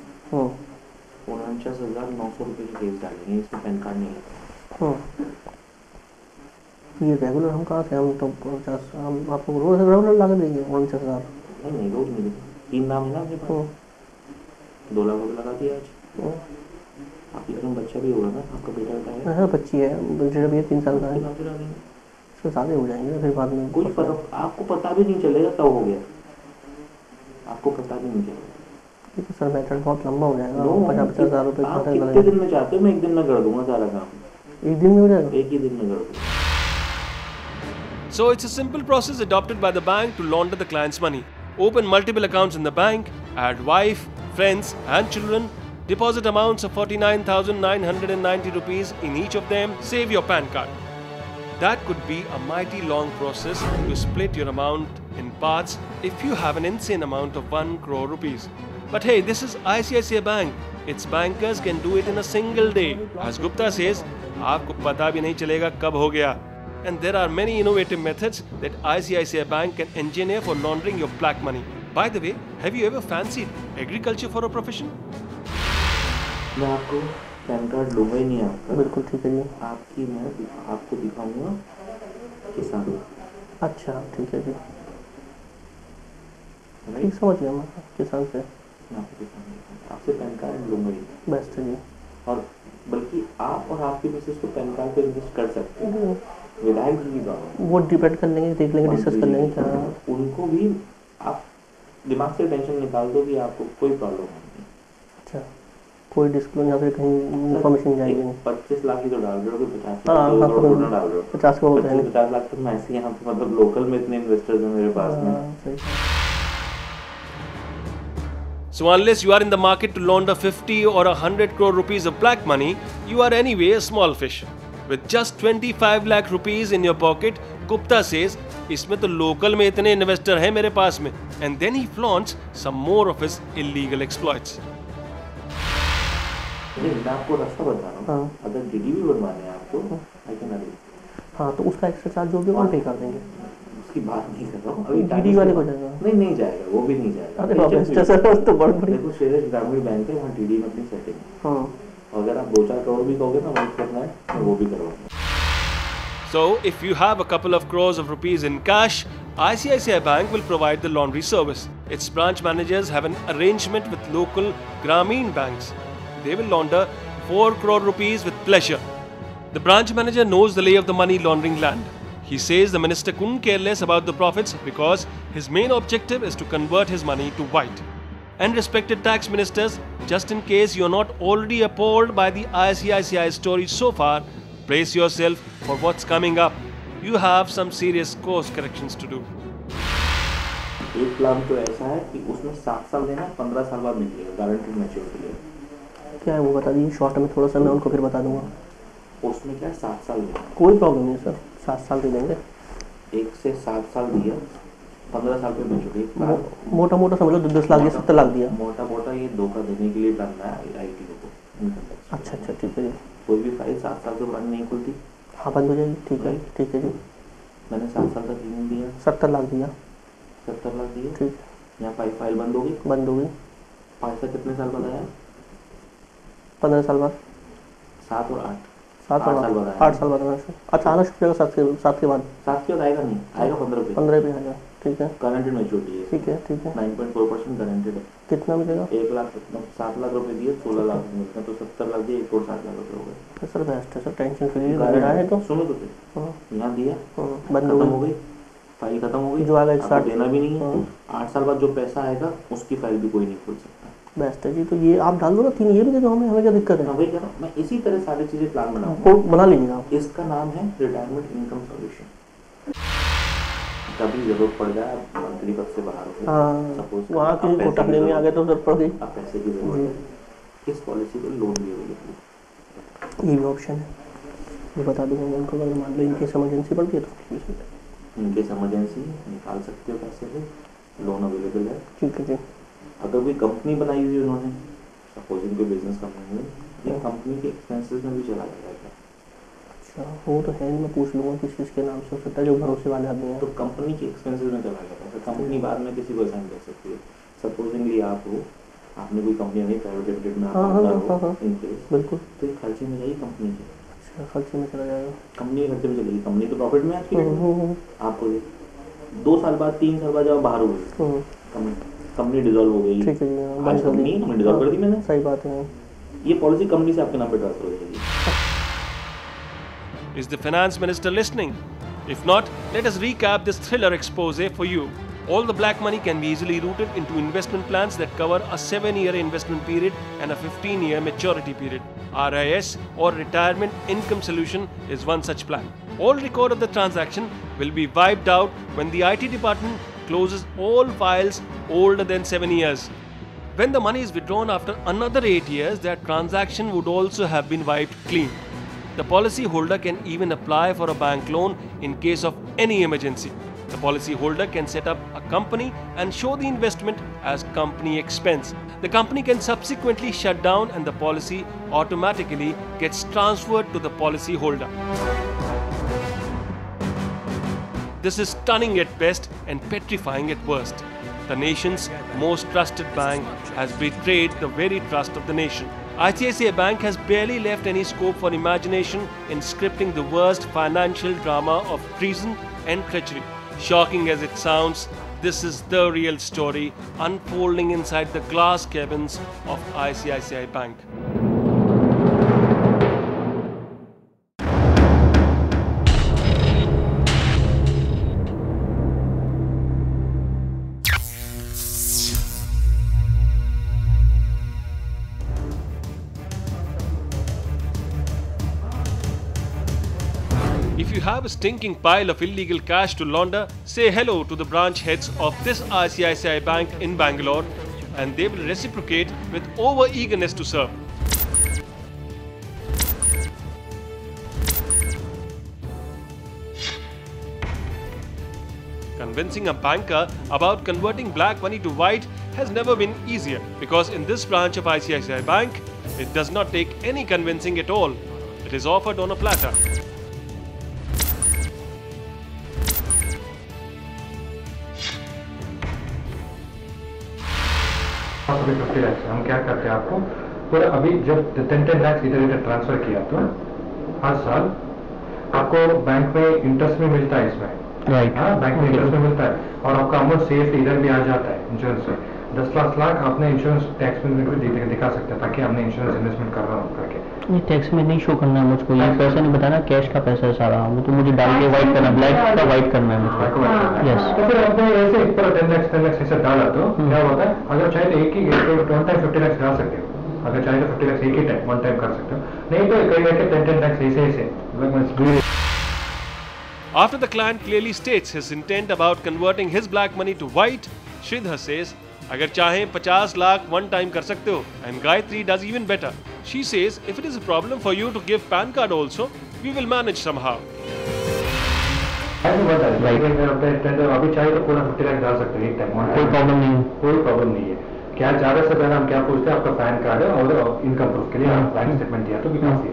49,900 रुपये की केस डालेंगे, इसमें पैन कार्ड नहीं है। ये रेगुलर हम कहाँ से, हम तो 50, हम आपको रोज रेगुलर ला के देंगे 49,000। नहीं रोज नहीं देते, 3 नाम है ना आपके पास, 2 लाख रुपये लगा दिया आज। आपके घर में बच्चा भी होगा ना, आपका बेटा है? हाँ बच्ची है, बेटा भी 3 साल का है, नाम से लगा देंगे, उसके शादी हो जाएंगे फिर बाद में। कोई फर्क आपको पता भी नहीं चलेगा कब हो गया, आपको पता भी नहीं चलेगा। ये तो सर मेथड बहुत लंबा हो जाएगा, नो, 50,000 रुपये आप कितने दिन में चाहते हो? मैं 1 दिन में कर दूंगा सारा काम, 1 दिन में हो जाएगा। 1 ही दिन में कर दूंगा। So it's a simple process adopted by the bank to launder the client's money. Open multiple accounts in the bank, add wife, friends and children, deposit amounts of 49,990 rupees in each of them, save your PAN card. That could be a mighty long process to split your amount in parts if you have an insane amount of 1 crore rupees. But hey, this is ICICI Bank. Its bankers can do it in a single day. As Gupta says, आपको पता भी नहीं चलेगा कब हो गया. And there are many innovative methods that ICICI Bank can engineer for laundering your black money. By the way, have you ever fancied agriculture for a profession? मैं आपको पैन कार्ड लूँगा ही नहीं आपका, बिल्कुल ठीक है जी। आपकी मैं आपको दिखाऊंगा किसान। अच्छा ठीक है जी, राइट, ठीक समझ गया मैं किसान से। मैं आपको दिखाऊंगा, आपसे पैन कार्ड लूँगा ही। बेस्ट है जी। और बल्कि आप और आपकी मिसेस तो पैन कार्ड पे इन्वेस्ट कर सकते हैं, विधायक जी की बात, वो डिपेंड कर लेंगे, देख लेंगे, डिस्कस कर लेंगे क्या। उनको भी आप दिमाग से टेंशन निकाल दो कि आपको कोई प्रॉब्लम नहीं। अच्छा, कोई डिस्क्लोज या फिर कहीं इन्फॉर्मेशन जाएगी नहीं। 25 लाख की तो डाल रहे हो, 50 हाँ, लाख हाँ, तो डाल रहे हो, 50 का होता है नहीं। 50 लाख तो मैं ऐसे यहाँ पे मतलब लोकल में इतने इन्वेस्टर्स हैं मेरे पास में। सही है। So unless you are in the market to launder 50 or 100 crore rupees of black money, you are anyway a small fish. With just 25 lakh rupees in your pocket, Gupta says, इसमें तो लोकल में इतने इन्वेस्टर हैं मेरे पास में. And then he flaunts some more of his illegal exploits. नहीं, मैं आपको रास्ता बता रहा हूँ। हाँ। अगर डीडीवी बनवाने हैं आपको, आई कैन अरेंज। हाँ, तो उसका एक्स्ट्रा चार्ज जो भी हम पे कर देंगे। उसकी बात नहीं कर रहा हूँ अभी। डीडी वाले को जाएगा? नहीं जाएगा, वो भी नहीं जाएगा। अरे बाप रे, तो बहुत बड़ी। देखो शेरेश ग्रामीण बैंक है, वहाँ डीडी में अपनी सेटिंग है। हाँ। और अगर आप 2-4 करोड़ भी कहोगे ना वाइट करना है, मैं वो भी करवाऊंगा। So if you have a couple of crores of rupees in cash, ICICI Bank will provide the laundry service. Its branch managers have an arrangement with local Grameen banks. They will launder 4 crore rupees with pleasure. The branch manager knows the lay of the money laundering land. He says the minister couldn't care less about the profits because his main objective is to convert his money to white. And respected tax ministers, just in case you're not already appalled by the ICICI story so far, brace yourself for what's coming up. You have some serious course corrections to do. एक प्लान तो ऐसा है कि उसमें 7 साल देना, 15 साल बाद निकलेगा, गारंटीड मैच्योरिटी है। क्या है वो बता दीजिए शॉर्ट में, थोड़ा सा मैं उनको फिर बता दूंगा। उसमें क्या 7 साल देना, कोई प्रॉब्लम नहीं सर, 7 साल दे देंगे। 1 से 7 साल दिया, 15 साल पे मैच्योरिटी। मोटा मोटा समझ लो 10 लाख दिया, 70 लाख दिया। मोटा ये धोखा देने के लिए करना है आईटी को। अच्छा ठीक है जी। कोई भी फाइल 7 साल के बाद नहीं खुलती। हाँ, बंद हो जाएगी। ठीक है जी। मैंने 7 साल तक रीजन दिया, 70 लाख दिया। 70 लाख दिए, ठीक। यहाँ फाइल बंद हो गई। बंद हो गई। पैसा कितने साल बाद आया? 15 साल बाद। 7 और 8 8 साल बाद आना। अच्छा, आना शुरू होगा 7 के बाद। 7 के बाद आएगा नहीं, आएगा 15 पे। 15 पे आएगा। ठीक है। गारंटेड मैच्योरिटी है। ठीक है। 9.4% गारंटेड है। कितना मिलेगा? 1 लाख 7 लाख रुपए दिए, 16 लाख मिलते हैं, तो 70 लाख दिए, 1 करोड़ 60 लाख रुपए हो गए। सर बेस्ट है सर, टेंशन फ्री है। तो सुनो तो यहाँ दिया, बंद हो गई, फाइल खत्म हो गई, जो आएगा 160 देना भी नहीं है। 8 साल बाद जो पैसा आएगा उसकी फाइल भी कोई नहीं खोल सकता। बेस्ट है जी। तो ये आप डाल दो ना 3, ये भी दे दो हमें क्या दिक्कत है? वही कह रहा हूँ मैं, इसी तरह सारी चीजें प्लान वो बना लीजिए आप। इसका नाम है रिटायरमेंट इनकम सॉल्यूशन। कभी जरूरत पड़ जाए, आप मंत्री पद से बाहर हो, सपोज वहाँ की घोटाले में आ गए तो जरूरत पड़ गई, आप पैसे की जरूरत है, इस पॉलिसी को लोन भी अवेलेबल, ये भी ऑप्शन है। ये बता दूंगा मैं उनको, अगर मान लो इनकेस इमरजेंसी पड़ती है तो इनकेस इमरजेंसी निकाल सकते हो पैसे से, लोन अवेलेबल है। ठीक है जी। अगर कोई कंपनी बनाई हुई उन्होंने, सपोज इनके बिजनेस कंपनी में, ये कंपनी के एक्सपेंसेस में भी चला जाएगा। अच्छा, वो तो है, मैं पूछ लूँगा किस चीज़ के नाम से हो सकता है, जो भरोसे वाले आदमी हैं। तो कंपनी के एक्सपेंसेस में चला जाता है, कंपनी बाद में किसी को असाइन कर सकती है। सपोजिंगली आप हो, आपने कोई कंपनी नहीं, प्राइवेट लिमिटेड में आप हो इनकेस, बिल्कुल, तो ये खर्चे में जाइए कंपनी के। अच्छा, खर्चे में चला जाएगा। कंपनी खर्चे में चलेगी, कंपनी तो प्रॉफिट में आपकी आपको 2 साल बाद 3 साल बाद जब बाहर हो गई कंपनी डिसॉल्व हो गई, ठीक है जी, आज कंपनी डिसॉल्व कर दी मैंने, सही बात है। ये पॉलिसी कंपनी से आपके नाम पे ट्रांसफर हो जाएगी। Is the finance minister listening? If not, let us recap this thriller expose for you. All the black money can be easily routed into investment plans that cover a 7-year investment period and a 15-year maturity period. RIS or Retirement Income Solution is one such plan. All record of the transaction will be wiped out when the IT department closes all files older than 7 years. When the money is withdrawn after another 8 years, that transaction would also have been wiped clean. The policyholder can even apply for a bank loan in case of any emergency. The policyholder can set up a company and show the investment as company expense. The company can subsequently shut down and the policy automatically gets transferred to the policyholder. This is stunning at best and petrifying at worst. The nation's most trusted bank has betrayed the very trust of the nation. ICICI Bank has barely left any scope for imagination in scripting the worst financial drama of treason and treachery. Shocking as it sounds, this is the real story unfolding inside the glass cabins of ICICI Bank. If you have a stinking pile of illegal cash to launder, say hello to the branch heads of this ICICI Bank in Bangalore and they will reciprocate with over-eagerness to serve. Convincing a banker about converting black money to white has never been easier because in this branch of ICICI Bank, it does not take any convincing at all. It is offered on a platter. अभी 50 लाख हम क्या करते हैं आपको पूरा अभी जब 10 लाख इधर ट्रांसफर किया तो हर साल आपको बैंक में इंटरेस्ट में मिलता है इसमें राइट हाँ बैंक में इंटरेस्ट में मिलता है और आपका अमाउंट सेफ इधर भी आ जाता है इंश्योरेंस में 10 लाख आपने इंश्योरेंस टैक्स में भी दिखा सकते हैं ताकि हमने इंश्योरेंस इन्वेस्टमेंट कर रहा हूँ करके ये टैक्स में नहीं शो करना है मुझको, ये पैसा नहीं बताना, कैश का पैसा है सारा, वो तो मुझे डाल के वाइट करना, ब्लैक का वाइट करना है मुझको। यस तो फिर आपने ऐसे पूरा 10 लाख ऐसे डाला तो क्या होता है अगर चाहे तो एक ही वन टाइम 50 लाख डाल सकते हो, अगर चाहे तो 50 लाख एक ही टाइम वन टाइम कर सकते हो, नहीं तो कई करके 10 लाख ऐसे After the client clearly states his intent about converting his black money to white, Sridhar says, अगर चाहें 50 लाख one time कर सकते हो, and Gayatri does even better. She says, if it is a problem for you to give PAN card also, we will manage somehow. अभी चाहे तो पूरा 50 लाख डाल सकते हैं एक टाइम, कोई प्रॉब्लम नहीं, कोई प्रॉब्लम नहीं है। क्या ज़्यादा से ज़्यादा हम क्या पूछते हैं आपका पैन कार्ड है और इनकम प्रूफ के लिए आप बैंक स्टेटमेंट दिया तो भी काफी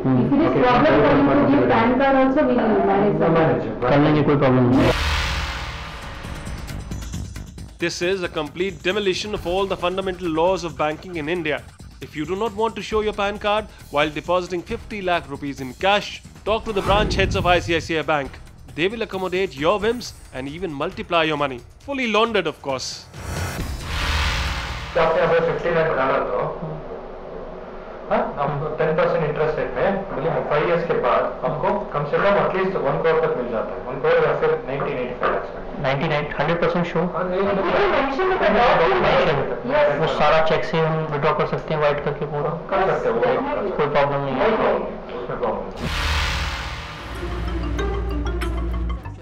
कर लेंगे, कोई प्रॉब्लम नहीं। This is a complete demolition of all the fundamental laws of banking in India. If you do not want to show your PAN card while depositing 50 lakh rupees in cash, talk to the branch heads of ICICI Bank. They will accommodate your whims and even multiply your money. Fully laundered, of course. आपने अगर 50 लाख डाला तो आपको 10% इंटरेस्ट रेट में मतलब 5 इयर्स के बाद आपको कम से कम एटलीस्ट 1 करोड़ तक मिल जाता है, 1 करोड़ या फिर 1985 लाख 100% शो, वो सारा चेक से हम विड्रॉ कर सकते हैं वाइट करके पूरा कर सकते हो, कोई प्रॉब्लम नहीं है उसमें problem.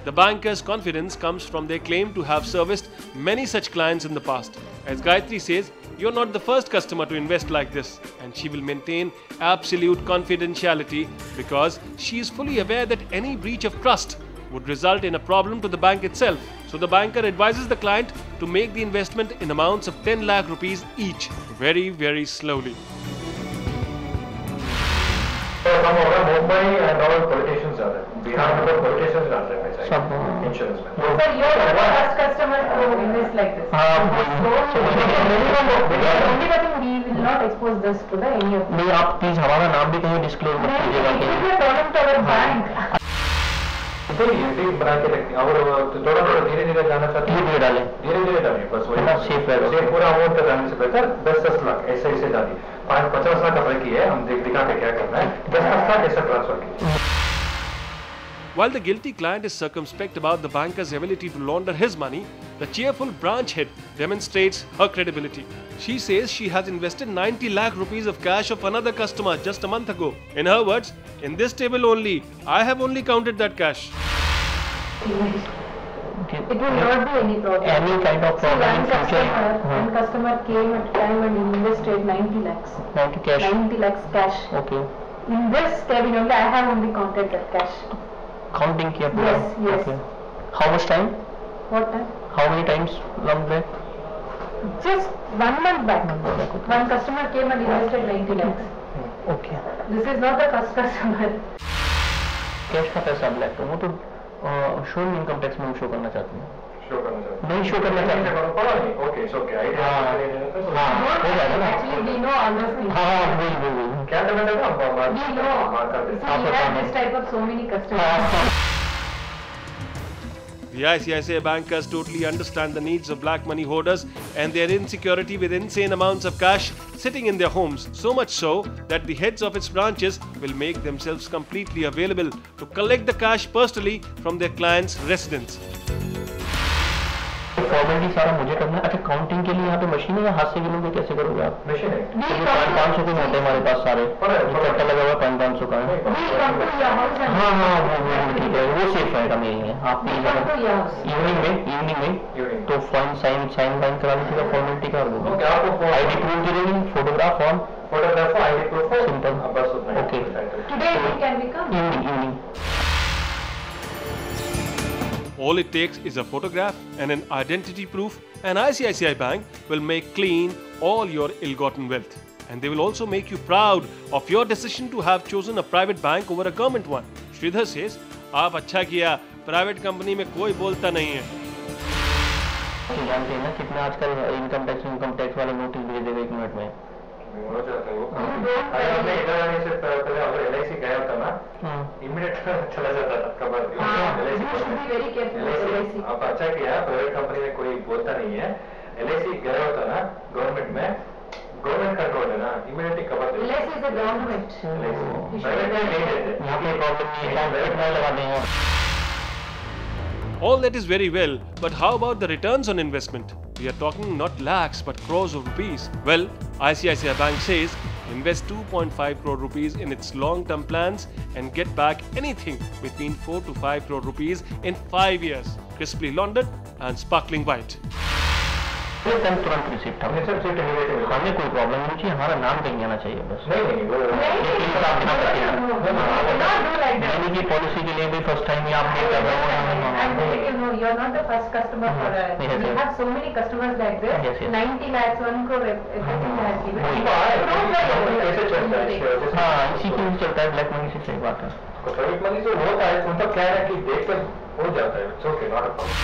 The banker's confidence comes from their claim to have serviced many such clients in the past. As Gayatri says, you're not the first customer to invest like this, and she will maintain absolute confidentiality because she is fully aware that any breach of trust would result in a problem to the bank itself. So the banker advises the client to make the investment in amounts of 10 lakh rupees each, very, very slowly. Mumbai and all politicians ज्यादा है, बिहार में तो पॉलिटिशियंस ज्यादा है पैसा इंश्योरेंस में। So you're the first customer to invest like this. हाँ, Only person we will not expose this to the any of. नहीं, आप प्लीज हमारा नाम भी कहीं डिस्क्लोज मत कीजिएगा। It is a problem to our bank. बना के रखते हैं और थोड़ा थोड़ा धीरे धीरे जाना चाहते हैं, धीरे डालिए बस वही सेफ रहेगा। सेफ पूरा अमाउंट का जाने से बेहतर 10-10 लाख ऐसे जानिए, 50 लाख का फर्क ही है, हम दिखा के क्या करना है, 10-10 लाख ऐसा ट्रांसफर कीजिए। While the guilty client is circumspect about the banker's ability to launder his money, the cheerful branch head demonstrates her credibility. She says she has invested 90 lakh rupees of cash of another customer just a month ago. In her words, in this table only, I have only counted that cash. It will not be any problem. Any kind of So problem in future. one customer came at time and invested 90 lakhs. 90 cash. 90 lakhs cash. Okay. In this cabin only, I have only counted that cash. Counting किया पूरा? Yes, yes. Okay. How much time? What time? How many times long back? Just 1 month back. One customer came and invested 90 lakhs. Okay. This is not the first customer. Cash का पैसा ब्लैक तो वो तो शो इनकम टैक्स में शो करना चाहते हैं। शो करना चाहते नहीं शो करना चाहते हैं। ओके इट्स ओके आइडिया हाँ हो जाएगा ना। Actually, we know all those things. हाँ वही क्या करना चाहते हैं आप? We know. See, we have this type of so many customers. The ICICI bankers totally understand the needs of black money hoarders and their insecurity with insane amounts of cash sitting in their homes. So much so that the heads of its branches will make themselves completely available to collect the cash personally from their clients' residence. Formality सारा मुझे करना है। अच्छा काउंटिंग के लिए यहाँ पे मशीन है या हाथ से गिनोगे, कैसे करोगे आप? मशीन है, 500 के नोट है हमारे पास सारे, चट्टा लगा हुआ 500 का है। हाँ हाँ वो ठीक है, वो सेफ रहेगा मेरे लिए। आप इवनिंग में तो साइन वाइन कराने की फॉर्मेलिटी कर दोगे। आईडी प्रूफ दे देंगे, photograph on ID proof simple बस उतना ही। Okay Today we can become. Evening All it takes is a photograph and an identity proof, and ICICI Bank will make clean all your ill-gotten wealth. And they will also make you proud of your decision to have chosen a private bank over a government one. Sridhar says, आप अच्छा किया, प्राइवेट कंपनी में कोई बोलता नहीं है। जानते हैं ना कितना आजकल इनकम टैक्स वाले नोटिस भेज देगा 1 मिनट में। हो जाता है वो। अरे हमने इधर आने से पहले अगर LIC गया होता ना, इमीडिएट चला जाता था cover. You should be very careful with LIC. आप अच्छा किया, प्राइवेट कंपनी में कोई बोलता नहीं है। LIC गया होता ना गवर्नमेंट में, गवर्नमेंट कंट्रोल है ना, इमीडिएटली कवर देते हैं। LIC is a government. Private में नहीं देते। यहाँ पे प्रॉब्लम नहीं है, कितना लगा देंगे। All that is very well, but how about the returns on investment? We are talking not lakhs but crores of rupees. Well, ICICI Bank says invest 2.5 crore rupees in its long-term plans and get back anything between 4 to 5 crore rupees in 5 years. Crisply laundered and sparkling white. तुरंत रिसिप्ट हमें कोई प्रॉब्लम नहीं चाहिए, हमारा नाम कहीं आना चाहिए बस। नहीं वो यानी कि पॉलिसी के लिए भी फर्स्ट टाइम ही आप नहीं कर रहे हो। You are not the first customer for us. Yes, We yes. have so many customers like this. Yes, yes. 90 lakhs, 1 crore, everything I have given. कैसे चलता है? हाँ इसी के लिए चलता है ब्लैक मनी से, सही बात है। प्राइवेट मनी से होता है, मतलब क्या है कि देख कर हो जाता है। It's okay, not a problem.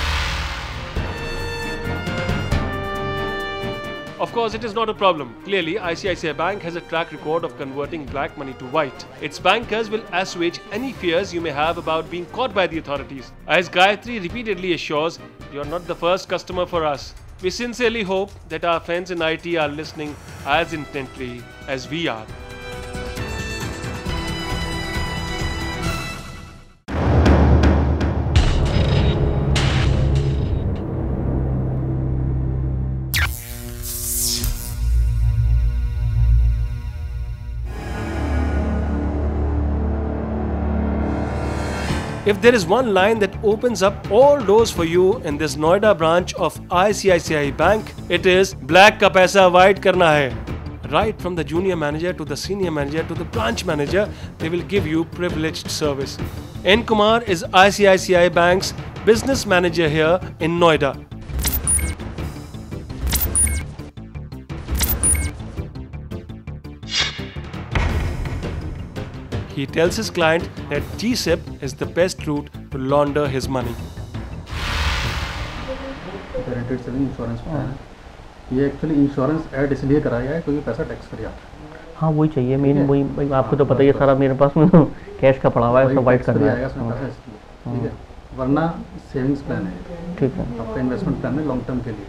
Of course, it is not a problem. Clearly, ICICI Bank has a track record of converting black money to white. Its bankers will assuage any fears you may have about being caught by the authorities. As Gayatri repeatedly assures, you are not the first customer for us. We sincerely hope that our friends in IT are listening as intently as we are. If there is one line that opens up all doors for you in this Noida branch of ICICI Bank, it is black का पैसा white करना है. Right from the junior manager to the senior manager to the branch manager, they will give you privileged service. N. Kumar is ICICI Bank's business manager here in Noida. He tells his client that GSIP is the best route to launder his money. Guaranteed saving insurance plan. ये एक्चुअली इंश्योरेंस ऐड इसलिए कराया है क्योंकि पैसा टैक्स फ्री आता है। हाँ वही चाहिए मेन, वही वही आपको तो पता ही है सारा, मेरे पास में तो कैश का पड़ा हुआ है, सब वाइट करना है। ठीक है, वरना सेविंग्स प्लान है, ठीक है, आपका इन्वेस्टमेंट प्लान है लॉन्ग टर्म के लिए,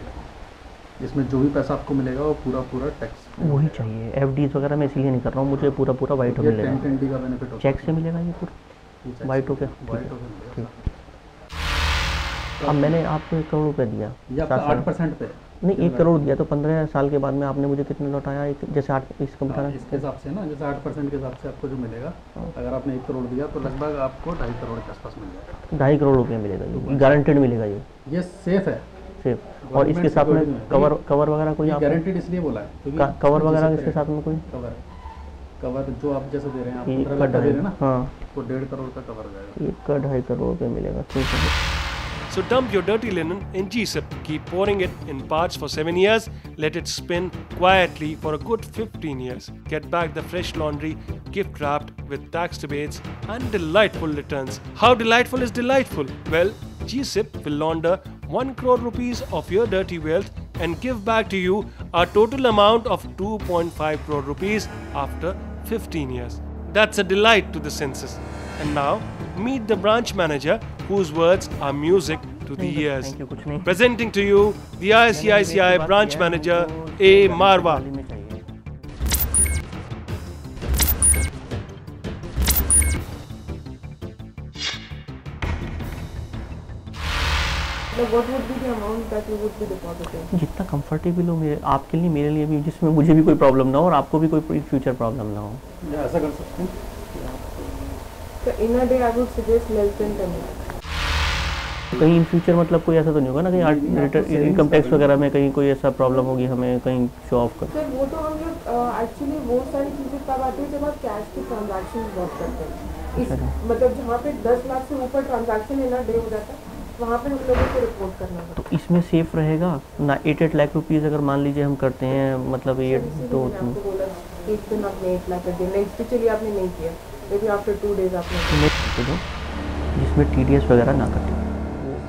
जिसमें जो भी पैसा आपको मिलेगा वो पूरा पूरा टैक्स वही चाहिए। एफडीज वगैरह मैं इसलिए नहीं कर रहा हूँ, मुझे पूरा पूरा वाइट हो मिलेगा। 10-10 का बेनिफिट होगा, चेक से मिलेगा ये पूरा वाइट हो गया। वाइट हो गया। अब मैंने आपको 1 करोड़ रुपये दिया, ये आपका 8% पे नहीं 1 करोड़ दिया तो 15 साल के बाद में आपने मुझे कितने लौटाया, जैसे 8 इसका बताना इसके हिसाब से ना, जैसे 8% के हिसाब से आपको जो मिलेगा, अगर आपने 1 करोड़ दिया तो लगभग आपको 2.5 करोड़ के आसपास मिल जाएगा। 2.5 करोड़ रुपये मिलेगा, ये गारंटेड मिलेगा ये सेफ है, सेफ। और इसके साथ में कवर वगैरह कोई आप गारंटेड इसलिए बोला है क्योंकि कवर वगैरह इसके साथ में कोई कवर जो आप जैसे दे रहे हैं, आप 15 लाख का दे रहे हैं ना, हाँ, तो 1.5 करोड़ का कवर जाएगा, 1.5 करोड़ रुपये मिलेगा। ठीक है। So dump your dirty linen in GSIP. Keep pouring it in parts for 7 years. Let it spin quietly for a good 15 years. Get back the fresh laundry, gift wrapped with tax rebates and delightful returns. How delightful is delightful? Well, GSIP will launder 1 crore rupees of your dirty wealth and give back to you a total amount of 2.5 crore rupees after 15 years. That's a delight to the senses. And now, meet the branch manager whose words are music to the ears. Presenting to you the ICICI branch manager A. Marwa. What would be the amount that you would be depositing? जितना कंफर्टेबल हो मेरे आपके लिए, मेरे लिए भी, जिसमें मुझे भी कोई प्रॉब्लम ना हो और आपको भी कोई फ्यूचर प्रॉब्लम ना हो। ऐसा कर सकते हैं। So in a day I would suggest less than 10 lakhs. कहीं इन फ्यूचर मतलब कोई ऐसा तो नहीं होगा ना, कहीं इनकम टैक्स वगैरह में कहीं कोई ऐसा प्रॉब्लम होगी हमें, कहीं शो ऑफ कर। सर वो तो हम लोग एक्चुअली वो सारी चीज़ें तब आती है जब आप कैश के ट्रांजैक्शन बहुत करते हैं। इस मतलब जहाँ पे 10 लाख से ऊपर ट्रांजैक्शन इन अ डे हो जाता है, वहाँ पे हम लोगों को रिपोर्ट करना होगा। तो इसमें सेफ रहेगा ना 8 लाख रुपीज़ अगर मान लीजिए हम करते हैं, मतलब ये तो आपको बोला एक दिन आपने 8 लाख कर दिया, नेक्स्ट डे चलिए आपने नहीं किया, लेकिन आफ्टर 2 डेज आपने जिसमें TDS वगैरह ना कटे।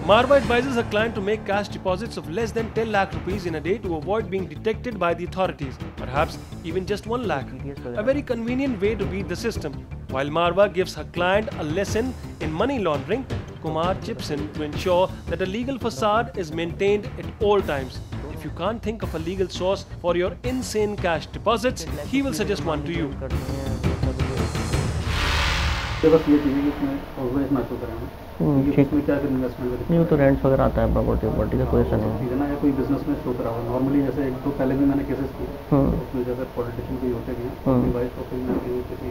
Marwa advises her client to make cash deposits of less than 10 lakh rupees in a day to avoid being detected by the authorities, perhaps even just 1 lakh. A very convenient way to beat the system. While Marwa gives her client a lesson in money laundering, Kumar chips in to ensure that a legal facade is maintained at all times. If you can't think of a legal source for your insane cash deposits, he will suggest one to you. बस ये चीज़ है कि इसमें ऑर्गेनाइज ना तो करें, इसमें क्या करें इन्वेस्टमेंट नहीं, वो तो रेंट्स वगैरह आता है, प्रॉपर्टी का कोई ऐसा नहीं है ना, या कोई बिजनेस में शो करा हुआ नॉर्मली, जैसे एक तो पहले भी मैंने केसेस किए उसमें, जैसे पॉलिटिशियन कोई होते भी हैं, वाइफ तो कोई ना कहीं किसी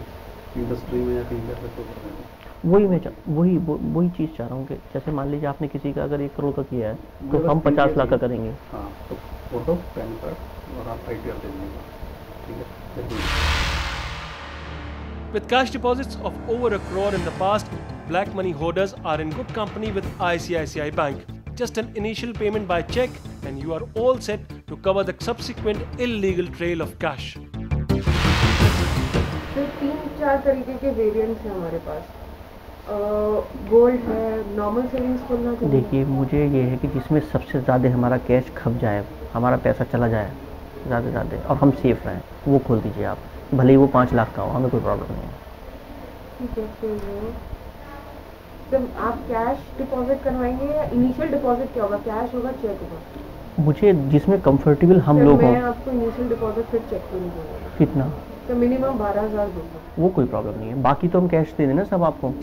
इंडस्ट्री में या कहीं ऐसे शो कर रहे हैं। वही मैं वही चीज़ चाह रहा हूँ कि जैसे मान लीजिए आपने किसी का अगर 1 करोड़ का किया है तो हम 50 लाख का करेंगे। हाँ, तो फोटो, पैन कार्ड और आप ITR दे दीजिएगा, ठीक है। With cash deposits of over 1 crore in the past, black money hoarders are in good company with ICICI Bank. Just an initial payment by check and you are all set to cover the subsequent illegal trail of cash. तो 3-4 तरीके के वेरिएंट्स हैं हमारे पास। गोल्ड है, नॉर्मल सेविंग्स खोलना चाहिए। देखिए मुझे ये है कि जिसमें सबसे ज़्यादा हमारा कैश खप जाए, हमारा पैसा चला जाए ज़्यादा और हम सेफ रहें, वो खोल दीजिए आप, भले ही वो 5 लाख का हो, हमें कोई प्रॉब्लम नहीं है। ठीक है, फिर जब आप कैश डिपॉजिट करवाएंगे या इनिशियल डिपॉजिट क्या होगा, कैश होगा, चेक होगा? मुझे जिसमें कंफर्टेबल हम लोग हों। मैं आपको इनिशियल डिपॉजिट फिर चेक भी नहीं दूंगा। कितना? तो मिनिमम 12,000 दूंगा। वो कोई प्रॉब्लम नहीं है, बाकी तो हम कैश दे देना सब आपको।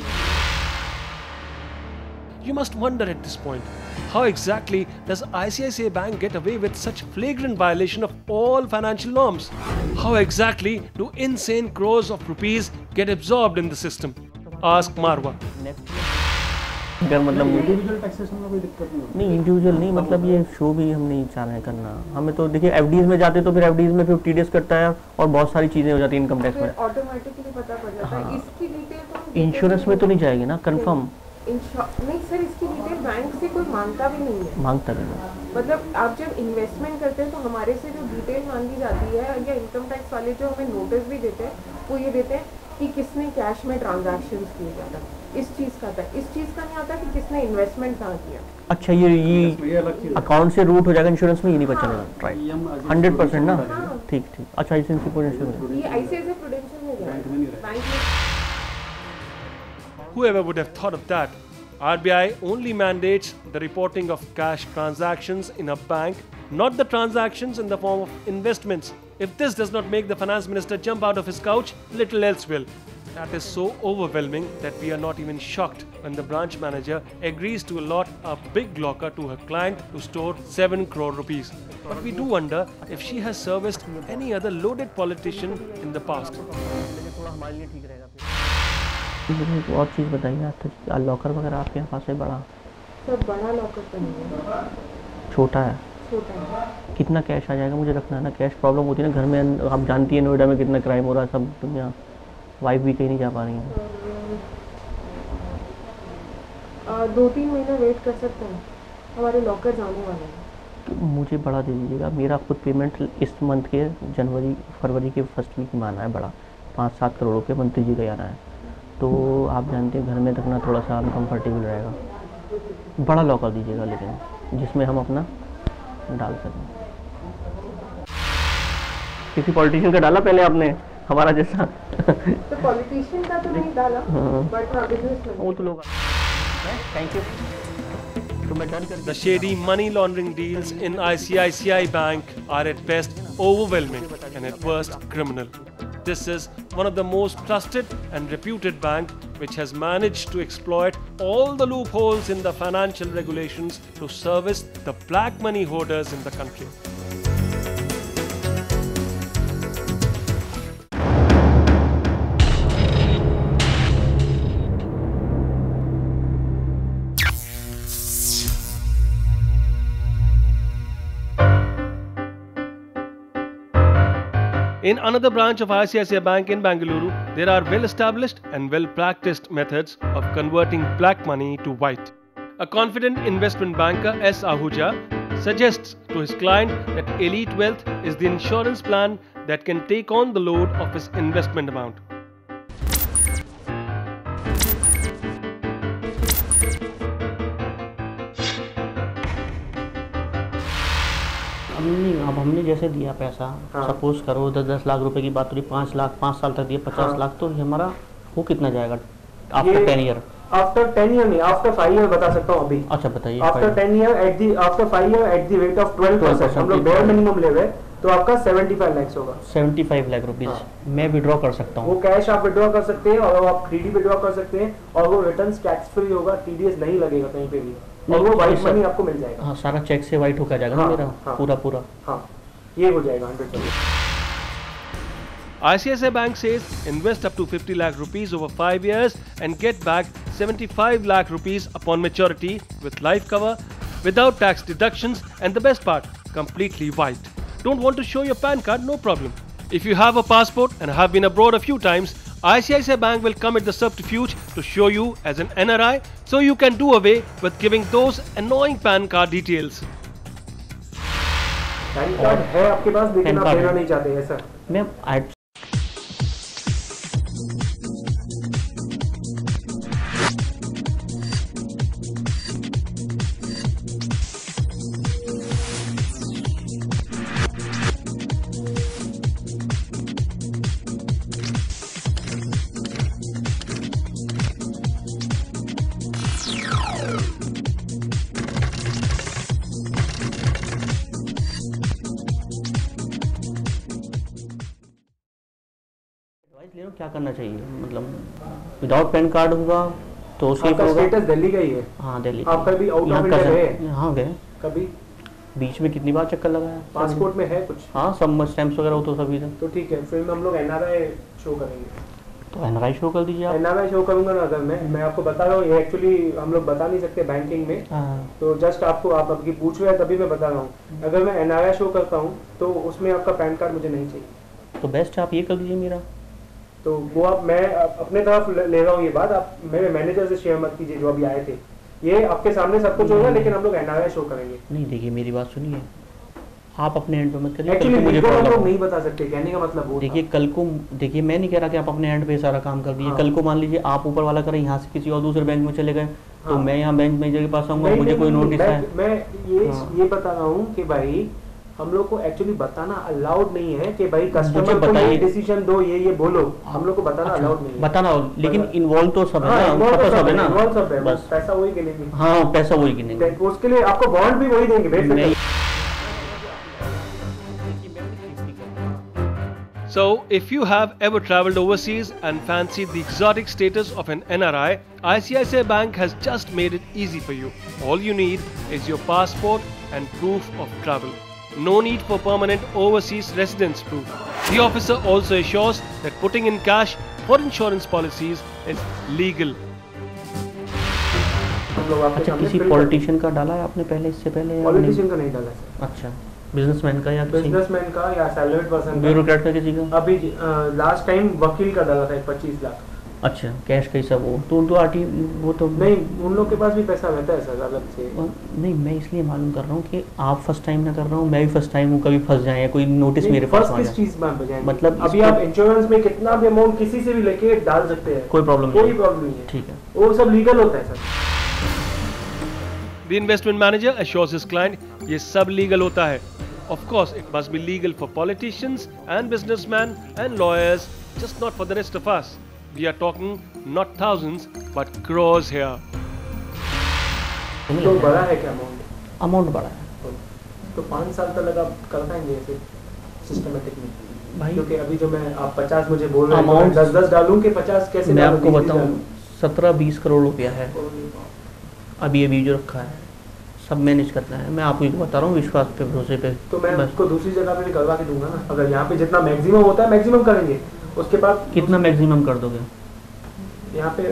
You must wonder at this point, how exactly does ICICI Bank get away with such flagrant violation of all financial norms? How exactly do insane crores of rupees get absorbed in the system? Ask Marwa. अगर मतलब इंडिविजुअल टैक्सेशन में कोई दिक्कत नहीं इंडिविजुअल नहीं, मतलब ये शो भी हम नहीं चाह रहे हैं करना। हमें तो देखिए FDs में जाते तो फिर FDs में फिर TDS कटता है और बहुत सारी चीज़ें हो जाती है इनकम टैक्स में, ऑटोमेटिकली पता पड़ जाता है। इसकी डिटेल तो इंश्योरेंस में तो नहीं जाएगी ना, कंफर्म नहीं सर, इसकी डिटेल बैंक से कोई मांगता भी नहीं है। मांगता भी नहीं, मतलब आप जब इन्वेस्टमेंट करते हैं तो हमारे से जो डिटेल मांगी जाती है, या इनकम टैक्स वाले जो हमें नोटिस भी देते हैं वो ये देते हैं कि किसने कैश में ट्रांजैक्शंस किए ज़्यादा। इस चीज का आता है, इस चीज का नहीं आता कि किसने इन्वेस्टमेंट कहाँ किया। अच्छा, ये अकाउंट से रूट हो जाएगा, इंश्योरेंस में ये नहीं पता चलेगा। राइट, 100% ना। ठीक ठीक। अच्छा, आईसीआईसीआई प्रूडेंशियल ये आईसीआईसीआई प्रूडेंशियल में जाएगा, बैंक में। Whoever would have thought of that? RBI only mandates the reporting of cash transactions in a bank, not the transactions in the form of investments. If this does not make the finance minister jump out of his couch, little else will. That is so overwhelming that we are not even shocked when the branch manager agrees to allot a big locker to her client to store 7 crore rupees. But we do wonder if she has serviced any other loaded politician in the past. एक और चीज़ बताइए आप, तो लॉकर वगैरह आपके यहाँ पास है बड़ा? सब बड़ा लॉकर तो नहीं है, छोटा है। छोटा है। कितना कैश आ जाएगा? मुझे रखना है ना, कैश प्रॉब्लम होती है ना घर में। आप जानती है नोएडा में कितना क्राइम हो रहा है, सब दुनिया, वाइफ भी कहीं नहीं जा पा रही है। 2-3 महीना वेट कर सकते हैं, हमारे लॉकर जाने वाले हैं। तो मुझे बड़ा दे दीजिएगा, मेरा खुद पेमेंट इस मंथ के फरवरी के फर्स्ट वीक में आना है बड़ा, 5-7 करोड़ रुपये मंत्री जी का आना है। तो आप जानते हैं घर में रखना थोड़ा सा अनकम्फर्टेबल रहेगा। बड़ा लॉकर दीजिएगा लेकिन जिसमें हम अपना डाल सकें। किसी पॉलिटिशियन का डाला पहले आपने हमारा जैसा? तो पॉलिटिशियन का तो नहीं डाला, बट बिजनेसमैन। वो तो लोग। Thank you. The shady money laundering deals in ICICI Bank are at best overwhelming and at worst criminal. This is one of the most trusted and reputed bank which has managed to exploit all the loopholes in the financial regulations to service the black money hoarders in the country. In another branch of ICICI Bank in Bangalore, there are well-established and well-practiced methods of converting black money to white. A confident investment banker, S. Ahuja, suggests to his client that Elite Wealth is the insurance plan that can take on the load of his investment amount. अब हमने जैसे दिया पैसा, सपोज करो 10 लाख रुपए की बात हो रही, 5 लाख 5 साल तक दिए 50 लाख, तो हमारा वो कितना जाएगा आफ्टर 10 ईयर? आफ्टर 10 ईयर नहीं, आफ्टर 5 ईयर बता सकता हूँ अभी। अच्छा बताइए। After 10 year after 5 year at the rate of 12%, हम लोग बेयर मिनिमम ले रहे, तो आपका 75 लाख होगा। 75 लाख रुपीज मैं विड्रॉ कर सकता हूँ? वो कैश आप विड्रॉ कर सकते हैं और आप टीडी विड्रॉ कर सकते हैं, और वो रिटर्न टैक्स फ्री होगा, टीडीएस नहीं लगेगा कहीं पे भी, और वो वाइट मनी आपको मिल जाएगा। हाँ, सारा चेक से वाइट होकर जाएगा ना मेरा? पूरा। हाँ, ये हो जाएगा 100%। ICICI Bank says invest up to 50 lakh rupees over 5 years and get back 75 lakh rupees upon maturity with life cover, without tax deductions, and the best part, completely white. Don't want to show your PAN card? No problem. If you have a passport and have been abroad a few times, ICICI Bank will commit the subterfuge to show you as an NRI, so you can do away with giving those annoying PAN card details. PAN card है आपके पास लेकिन आप देना नहीं चाहते हैं सर? मैं क्या करना चाहिए, मतलब विदाउट पैन कार्ड होगा तो सेफ होगा? स्टेटस दिल्ली का ही है। हाँ, दिल्ली। आप कभी आउट ऑफ इंडिया गए? हाँ गए। कभी बीच में कितनी बार चक्कर लगाया? पासपोर्ट में है कुछ? हाँ, सब स्टैम्प्स वगैरह हो तो सभी तो ठीक है, फिर हम लोग एनआरआई शो करेंगे। तो एनआरआई शो कर दीजिए आप। एनआरआई शो करूंगा ना, अगर मैं आपको बता रहा हूँ, ये एक्चुअली हम लोग बता नहीं सकते बैंकिंग में, तो जस्ट आपको आप अभी पूछ रहे हैं तभी मैं बता रहा हूँ। अगर मैं एनआरआई शो करता हूँ तो उसमें आपका पैन कार्ड मुझे नहीं चाहिए। तो बेस्ट आप ये कर दीजिए मेरा। तो वो आप, मैं अपने तरफ ले रहा हूँ ये बात, आप मेरे मैनेजर से शेयर मत कीजिए जो अभी आए थे, ये आपके सामने सब कुछ होगा, लेकिन हम लोग एनआरआई शो करेंगे। नहीं, देखिए मेरी बात सुनिए, आप अपने एंड पे मत करिए, एक्चुअली मुझे हम प्रॉब्लम लोग नहीं बता सकते, कहने का मतलब वो देखिए कल को, देखिए मैं नहीं कह रहा कि आप अपने एंड पे सारा काम कर दीजिए, कल को मान लीजिए आप ऊपर वाला करें, यहाँ से किसी और दूसरे बैंक में चले गए, तो मैं यहाँ बैंक मैनेजर के पास आऊंगा, मुझे कोई नोटिस है। मैं ये बता रहा हूँ कि भाई हम लोग को एक्चुअली बताना अलाउड नहीं है कि भाई कस्टमर को ये डिसीजन दो, ये बोलो, हम लोग को बताना अलाउड नहीं है। बताना, लेकिन इन्वॉल्व तो सब है ना, सब है ना, सब है, बस पैसा वही गिनेंगे। हाँ पैसा वही गिनेंगे, उसके लिए आपको बॉन्ड भी वही देंगे। So, if you have ever traveled overseas and fancied the exotic status of an NRI, ICICI Bank has just made it easy for you. All you need is your passport and proof of travel. No need for permanent overseas residence proof. The officer also assures that putting in cash for insurance policies is legal. अच्छा, किसी पॉलिटिशियन का डाला है आपने पहले, इससे पहले? पॉलिटिशियन का नहीं डाला सर। अच्छा, बिजनेसमैन का या बिजनेसमैन का या सैलरीड पर्सन, ब्यूरोक्रेट का, किसी का? अभी लास्ट टाइम वकील का डाला था 25 लाख। अच्छा, कैश कैसा वो तो आरटी वो तो नहीं, उन लोग के पास भी पैसा रहता है सर अलग से। नहीं, मैं इसलिए मालूम कर रहा हूँ कि आप फर्स्ट टाइम ना कर रहा हूँ, मैं भी फर्स्ट टाइम हूँ, कभी फंस जाए या कोई नोटिस मेरे पास आ जाए। किस चीज में बजाएं? मतलब अभी आप इंश्योरेंस में कितना भी अमाउंट किसी से भी लेके डाल सकते हैं, कोई प्रॉब्लम नहीं है। ठीक है, वो सब लीगल होता है sir. The investment manager assures his client ये सब legal होता है. Of course, it must be legal for politicians and businessmen and lawyers, just not for the rest of us. We are talking not thousands, but crores here. तो बड़ा है क्या अमाउंट? अमाउंट बड़ा है तो 5 साल तक लगा कर पाएंगे ऐसे सिस्टमेटिक में भाई? क्योंकि अभी जो मैं आप 50 मुझे बोल रहे हैं 10-10 डालूं कि 50 कैसे? मैं आपको बताऊं 17-20 करोड़ रुपया है अभी जो रखा है, सब मैनेज करना है। मैं आपको बता रहा हूँ विश्वास पे, भरोसे पे। तो मैं उसको दूसरी जगह पे भी करवा के दूंगा ना। अगर यहाँ पे जितना मैक्सिमम होता है मैक्सिमम करेंगे, उसके बाद कितना मैक्सिमम कर दोगे? यहाँ पे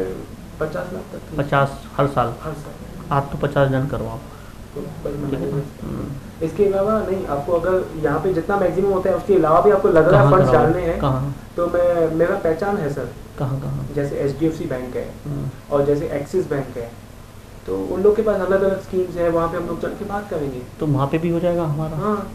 50 लाख तक। 50 हर साल? हर साल। आप तो 50 जन करवाओ। इसके अलावा नहीं, आपको अगर यहाँ पे जितना मैक्सिमम होता है उसके अलावा भी आपको लग रहा है फंड्स डालने हैं, तो मैं मेरा पहचान है सर। कहाँ? जैसे HDFC बैंक है और जैसे एक्सिस बैंक है, तो उन लोग के पास अलग अलग स्कीम्स है, वहाँ पे हम लोग चल के बात करेंगे। तो वहाँ पे भी हो जाएगा हमारा? हाँ।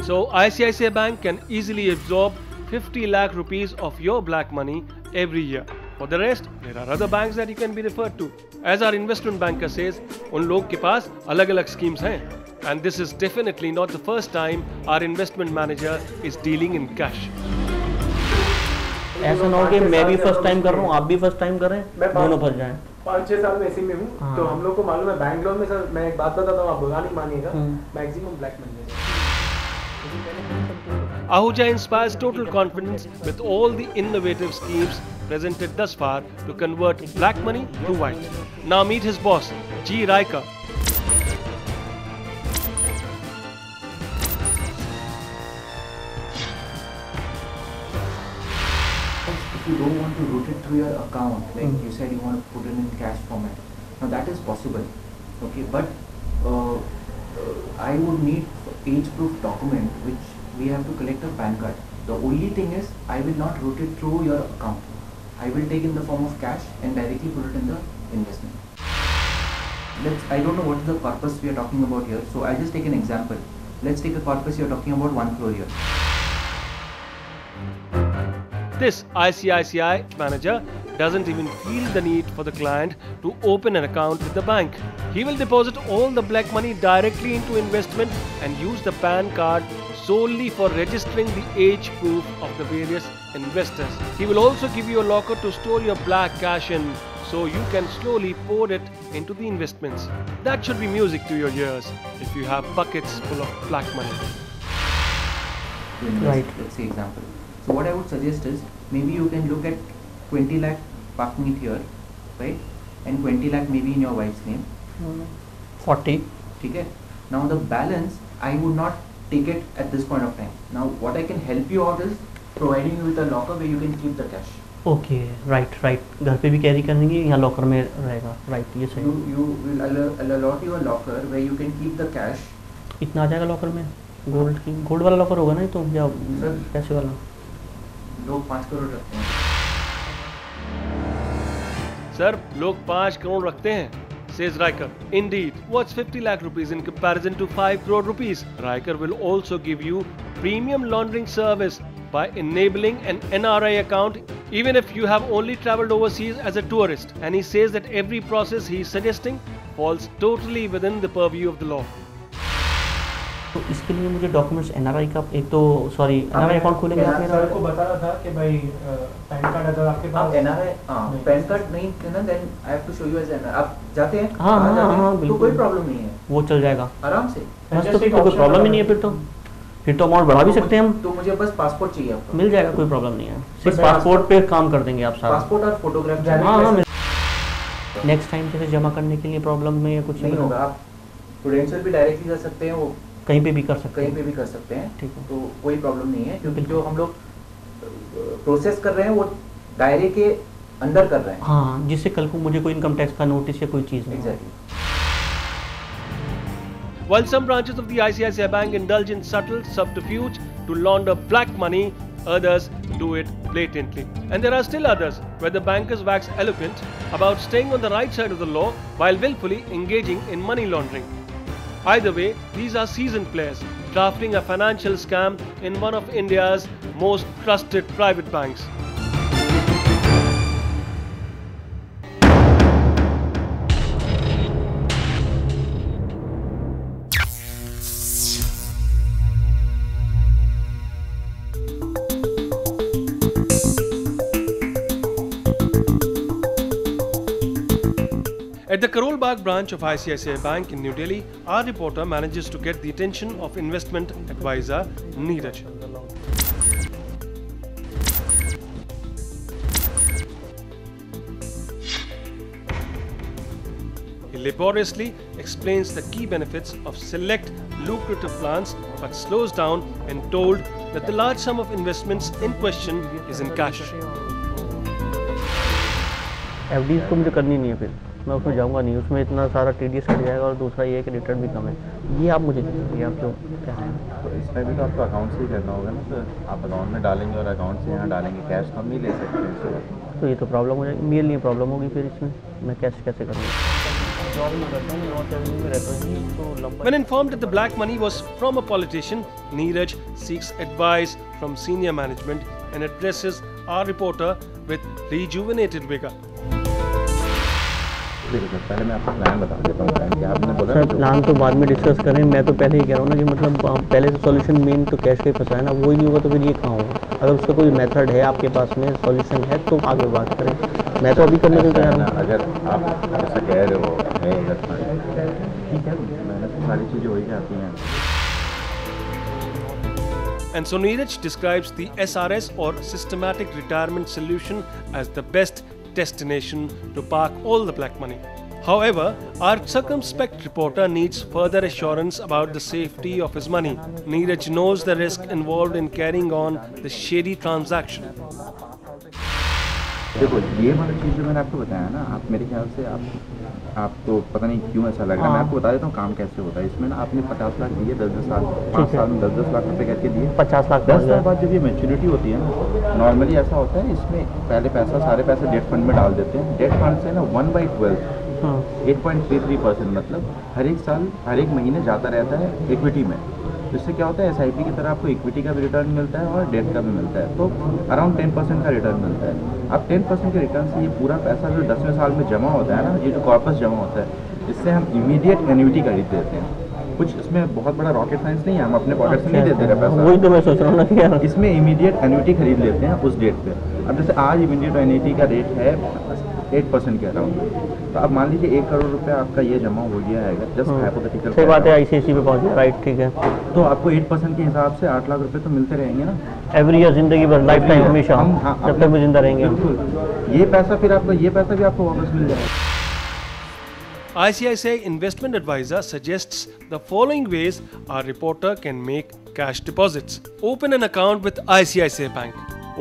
So ICICI Bank can easily absorb 50 lakh rupees of your black money every year. For the rest, there are other banks that you can be referred to. As our investment banker says, उन लोग के पास अलग अलग schemes हैं. And this is definitely not the first time our investment manager is dealing in cash. ऐसा ना हो कि मैं भी फर्स्ट टाइम कर रहा हूँ, आप भी फर्स्ट टाइम कर रहे हैं, दोनों फंस जाएं। 5-6 साल में इसी में हूँ। तो हम लोग को मालूम है बैंगलोर में सर, मैं एक बात बताता हूँ, आप बुरा नहीं मानिएगा, मैक्सिमम ब्लैक मनी है। Ahuja inspires total confidence with all the innovative schemes presented thus far to convert black money to white. Now meet his boss, G. Raika. If you don't want to route it through your account, like you said, you want to put it in cash format. Now that is possible, okay, but I would need age-proof document which we have to collect a PAN card. The only thing is, I will not route it through your account. I will take in the form of cash and directly put it in the investment. I don't know what is the corpus we are talking about here, so I'll just take an example. Let's take a corpus you are talking about 1 crore here. This ICICI manager doesn't even feel the need for the client to open an account with the bank. He will deposit all the black money directly into investment and use the PAN card solely for registering the age proof of the various investors. He will also give you a locker to store your black cash in, so you can slowly pour it into the investments. That should be music to your ears if you have buckets full of black money. Right. Let's say example. So what I would suggest is, maybe you can look at 20 lakh parking it here, right? And 20 lakh maybe in your wife's name. 40. Okay. Now the balance, I would not take it at this point of time. Now what I can help you out is providing you with a locker where you can keep the cash. Okay, right. घर पे भी कैरी करेंगे, यहाँ लॉकर में रहेगा, right? ये सही. You will allot you a locker where you can keep the cash. इतना आ जाएगा लॉकर में? गोल्ड वाला लॉकर होगा ना तो, या पैसे वाला? लोग 5 करोड़ रखते हैं। सर, लोग 5 करोड़ रखते हैं। says Riker. Indeed, what's 50 lakh rupees in comparison to 5 crore rupees? Riker will also give you premium laundering service by enabling an NRI account even if you have only traveled overseas as a tourist. And he says that every process he is suggesting falls totally within the purview of the law. तो इसके लिए मुझे डॉक्यूमेंट्स एनआरआई का एक तो एनआरआई अकाउंट खोलेंगे आप मेरा को बता रहा था कि भाई पैन कार्ड अगर आपके पास एनआरआई पैन कार्ड नहीं है ना, then I have to show you as NRI. आप जाते हैं? हाँ तो कोई प्रॉब्लम नहीं है, वो चल जाएगा आराम से। बस तो फिर कोई प्रॉब्लम ही नहीं है, फिर तो अमाउंट बढ़ा भी सकते हैं हम। तो मुझे बस पासपोर्ट चाहिए आपका। मिल जाएगा, कोई प्रॉब्लम नहीं है, सिर्फ पासपोर्ट पे काम कर देंगे आप सारा। पासपोर्ट और फोटोग्राफ। हाँ, नेक्स्ट टाइम जैसे जमा करने के लिए प्रॉब्लम में या कुछ नहीं होगा। आप प्रूडेंशियल भी डायरेक्टली कर सकते हैं, वो कहीं पे भी कर सकते हैं, कहीं पे भी कर सकते हैं। ठीक है, तो कोई प्रॉब्लम नहीं है, क्योंकि जो हम लोग प्रोसेस कर रहे हैं वो दायरे के अंदर कर रहे हैं। हाँ, जिससे कल को मुझे कोई इनकम टैक्स का नोटिस या कोई चीज़ नहीं। Exactly. While some branches of the ICICI Bank indulge in subtle subterfuge to launder black money, others do it blatantly. And there are still others where the bankers wax eloquent about staying on the right side of the law while willfully engaging in money laundering. Either way, these are seasoned players drafting a financial scam in one of India's most trusted private banks. At the Karol Bagh branch of ICICI Bank in New Delhi, our reporter manages to get the attention of investment advisor Neeraj. He laboriously explains the key benefits of select lucrative plans, but slows down when told that the large sum of investments in question is in cash. FDs तो मुझे करनी नहीं है, फिर मैं उसमें जाऊंगा नहीं, उसमें इतना सारा TDS कट जाएगा और दूसरा ये है कि रिटर्न भी कम है। ये आप मुझे दीजिए, आप जो कह रहे हैं। तो इसमें भी तो आपको अकाउंट से ही करना होगा ना, सर। आप अकाउंट में डालेंगे और अकाउंट से यहाँ डालेंगे, कैश तो हम नहीं ले सकते हैं सर। तो ये तो प्रॉब्लम हो जाएगी, मेरे लिए प्रॉब्लम होगी फिर इसमें, मैं कैश कैसे करूँगा? When informed that the black money was from a politician, Neeraj seeks advice from senior management and addresses our reporter with rejuvenated vigor. पहले मैं आपको प्लान बता देता हूँ। प्लान क्या आपने बोला? सर प्लान तो बाद में डिस्कस करें, मैं तो पहले ही कह रहा हूँ ना कि मतलब पहले से सॉल्यूशन मेन तो कैश का ही फंसा है ना, वो ही नहीं होगा तो फिर ये कहाँ होगा? अगर उसका कोई मेथड है आपके पास में, सॉल्यूशन है तो आगे बात करें। मैं तो अभी करने को तैयार हूँ। अगर आप ऐसा कह रहे हो, ठीक है, मैंने तो सारी चीज़ें हो ही जाती हैं। And so Neeraj describes the SRS or Systematic Retirement Solution as the best destination to park all the black money. However, our circumspect reporter needs further assurance about the safety of his money. Neeraj knows the risk involved in carrying on the shady transaction. देखो, ये वाली चीज़ जो मैंने आपको बताया ना, आप मेरे ख्याल से आपको पता नहीं क्यों ऐसा लग रहा है। मैं आपको बता देता हूँ काम कैसे होता है। इसमें ना आपने 50 लाख दिए, 10-10 साल, 5 साल में 10-10 लाख रुपए करके दिए, 50 लाख 10 साल बाद जब ये मैच्योरिटी होती है ना, नॉर्मली ऐसा होता है, इसमें पहले सारे पैसे डेट फंड में डाल देते हैं। डेट फंड से ना 1/12 8.33% मतलब हर एक साल, हर एक महीने जाता रहता है इक्विटी में। इससे क्या होता है, SIP की तरह आपको इक्विटी का भी रिटर्न मिलता है और डेट का भी मिलता है, तो अराउंड 10% का रिटर्न मिलता है। अब 10% के रिटर्न से ये पूरा पैसा जो 10वें साल में जमा होता है ना, ये जो कॉर्पस जमा होता है, इससे हम इमीडिएट एन्युटी खरीद देते हैं। कुछ इसमें बहुत बड़ा रॉकेट साइंस नहीं है, हम अपने पॉकेट से नहीं देते हैं पैसा। वही तो मैं सोच रहा हूँ ना कि यार इसमें इमीडिएट एन्युटी खरीद लेते हैं उस डेट पे। अब जैसे आज इमीडिएट एन्युटी का रेट है 8% के अराउंड, तो अब मान लीजिए 1 करोड़ रुपए आपका ये जमा हो गया है, जस्ट हाइपोथेटिकल। सही बात है, ICICI पे पहुँच गया, राइट, ठीक है। तो आपको 8% के हिसाब से 8 लाख रुपए तो मिलते रहेंगे ना एवरी ईयर, जिंदगी भर, लाइफ टाइम, हमेशा, जब तक भी जिंदा रहेंगे। बिल्कुल, ये पैसा फिर आपको, ये पैसा भी आपको वापस मिल जाएगा। ICICI investment advisor suggests the following ways our reporter can make cash deposits. Open an account with ICICI Bank.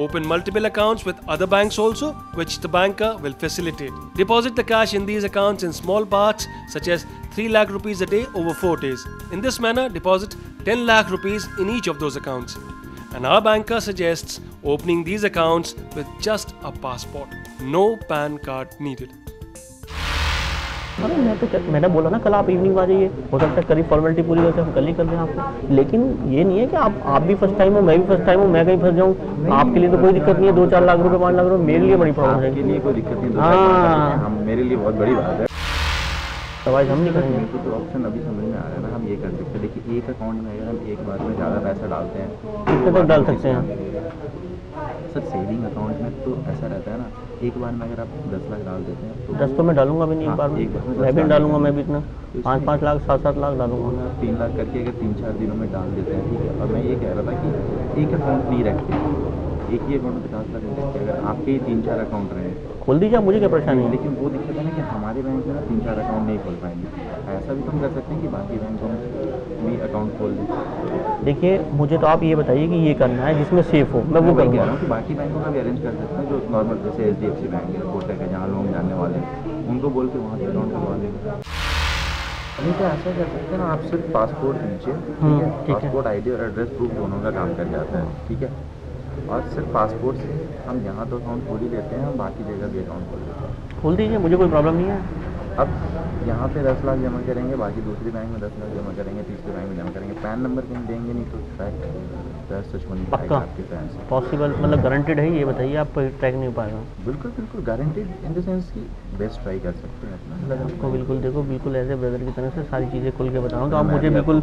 Open multiple accounts with other banks also, which the banker will facilitate. Deposit the cash in these accounts in small parts, such as 3 lakh rupees a day over 4 days. In this manner, deposit 10 lakh rupees in each of those accounts. And our banker suggests opening these accounts with just a passport. No PAN card needed. अरे मैंने बोला ना कल आप इवनिंग आ जाइए, हो सकता है करीब फॉर्मेलिटी पूरी करके हम कल ही कर दें आपको। लेकिन ये नहीं है कि आप भी फर्स्ट टाइम हो, मैं भी फर्स्ट टाइम हूँ, मैं कहीं फंस जाऊँ। आपके लिए तो कोई दिक्कत नहीं है, 2-4 लाख रुपए 5 लाख रुपए मेरे लिए बड़ी प्रॉब्लम है। आपके लिए कोई दिक्कत नहीं, हाँ मेरे लिए बहुत बड़ी बात है। दवाई हम नहीं करेंगे। तो ऑप्शन अभी समझ में आ रहा है ना, हम ये कर सकते हैं। देखिए एक अकाउंट में अगर हम एक बार में ज़्यादा पैसा डालते हैं कितने तक डाल सकते हैं सर? सेविंग अकाउंट में तो ऐसा रहता है ना, एक बार में अगर आप 10 लाख डाल देते हैं तो 10 तो मैं डालूंगा भी नहीं एक बार में, मैं भी डालूंगा, मैं भी इतना 5-5 लाख 7-7 लाख डालूंगा। 3 लाख करके अगर 3-4 दिनों में डाल देते हैं, ठीक है। और मैं ये कह रहा था कि एक अकाउंट नहीं रखते, एक ही अकाउंट में 50 लाख इन्वेस्ट किया। अगर आपके 3-4 अकाउंट रहे खोल दीजिए, मुझे क्या परेशानी है। लेकिन वो दिक्कत है ना कि हमारे बैंक में ना 3-4 अकाउंट नहीं खोल पाएंगे। ऐसा भी तो हम कर सकते हैं कि बाकी बैंकों में भी अकाउंट खोल दें। देखिए मुझे तो आप ये बताइए कि ये करना है जिसमें सेफ हो, मैं वो कह रहा हूँ कि बाकी बैंकों का भी अरेंज कर सकते हैं, जो नॉर्मल जैसे HDFC बैंक है, कोटक है, जहाँ लोग जानने वाले हैं, उनको बोल के वहाँ से अकाउंट खुलवा देंगे। नहीं तो ऐसा कर सकते हैं ना, आप सिर्फ पासपोर्ट दीजिए, ठीक है। पासपोर्ट ID और एड्रेस प्रूफ दोनों का काम कर जाता है, ठीक है। और सिर्फ पासपोर्ट से हम यहाँ तो अकाउंट खोल ही लेते हैं, हम बाकी जगह भी अकाउंट खोल लेते हैं। खोल दीजिए, मुझे कोई प्रॉब्लम नहीं है। अब यहाँ पे 10 लाख जमा करेंगे, बाकी दूसरी बैंक में 10 लाख जमा करेंगे, तीसरी बैंक में जमा करेंगे। पैन नंबर कहीं देंगे नहीं तो ट्रैक पक्का आपके पैन से पॉसिबल, मतलब गारंटेड है ये बताइए, आप ट्रैक नहीं हो पाएगा? बिल्कुल बिल्कुल गारंटेड इन द सेंस कि बेस्ट ट्राई कर सकते हैं अपना। आपको बिल्कुल देखो, बिल्कुल ऐसे ब्रदर की तरह से सारी चीज़ें खुल के बताऊँ तो आप मुझे बिल्कुल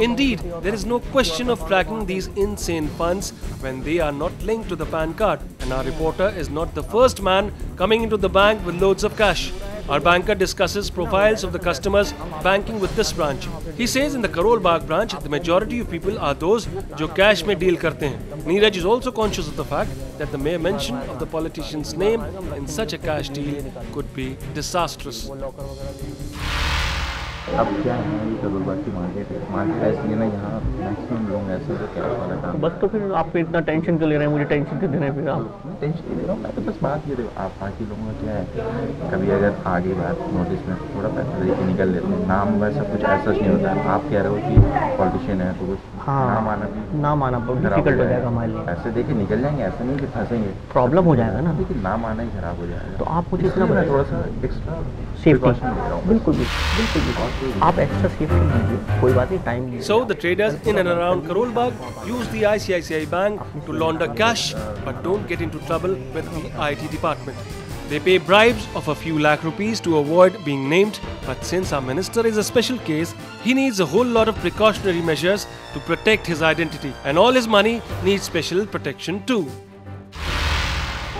Indeed, there is no question of tracking these insane funds when they are not linked to the PAN card. And our reporter is not the first man coming into the bank with loads of cash. Our banker discusses profiles of the customers banking with this branch. He says in the Karol Bagh branch, the majority of people are those जो cash में deal करते हैं. Neeraj is also conscious of the fact that the mere mention of the politician's name in such a cash deal could be disastrous. अब क्या है, ये करोल बाग की मार्केट ऐसी है ना, यहाँ मैक्सिमम लोग ऐसे जो कैश वाला काम। बस तो फिर आप इतना टेंशन क्यों ले रहे हैं? मुझे टेंशन क्यों दे रहे हैं? फिर आप टेंशन नहीं ले रहा हूँ मैं, तो बस बात ये देखो, आप बाकी लोगों का क्या है, कभी अगर आगे बात नोटिस में थोड़ा पैसा दे के निकल लेते हैं, नाम वैसा कुछ ऐसा नहीं होता है। आप कह रहे हो कि पॉलिटिशियन है तो कुछ नाम आना बहुत डिफिकल्ट हो जाएगा हमारे लिए। पैसे दे के निकल जाएंगे, ऐसा नहीं कि फंसेंगे, प्रॉब्लम हो जाएगा ना, लेकिन नाम आना ही खराब हो जाएगा। तो आप मुझे इतना थोड़ा सा एक्स्ट्रा सेफ्टी बिल्कुल आप एक्स्ट्रा सेफ्टी लीजिए, कोई बात नहीं, टाइम लीजिए। So the traders in and around Karol Bagh use the ICICI Bank to launder cash but don't get into trouble with the IT department. They pay bribes of a few lakh rupees to avoid being named, but since our minister is a special case, he needs a whole lot of precautionary measures to protect his identity, and all his money needs special protection too.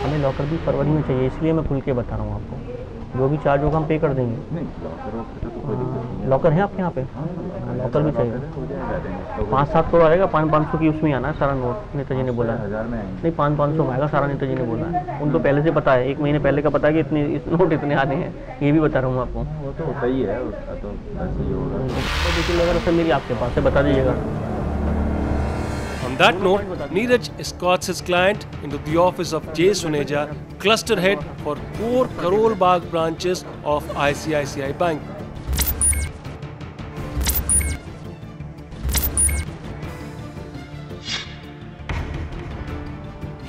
हमें लॉकर भी फरवरी में चाहिए, इसलिए मैं खुल के बता रहा हूँ आपको, जो भी चार्ज होगा हम पे कर देंगे। लॉकर है आपके यहाँ पे? लॉकर भी चाहिए। 5-7 करोड़ आएगा, 500 की उसमें आना है सारा नोट, नेताजी ने बोला है। नहीं 500 में आएगा सारा, नेताजी ने बोला है। उनको पहले से पता है, 1 महीने पहले का पता है कि इतने नोट इतने आने हैं, ये भी बता रहा हूँ आपको। वो तो सही है, उसका तो ऐसे ही होगा। देखिए अगर सर मेरी आपके पास है, बता दीजिएगा। On that note, Neeraj escorts his client into the office of J. Suneja, cluster head for 4 Karol Bagh branches of ICICI Bank.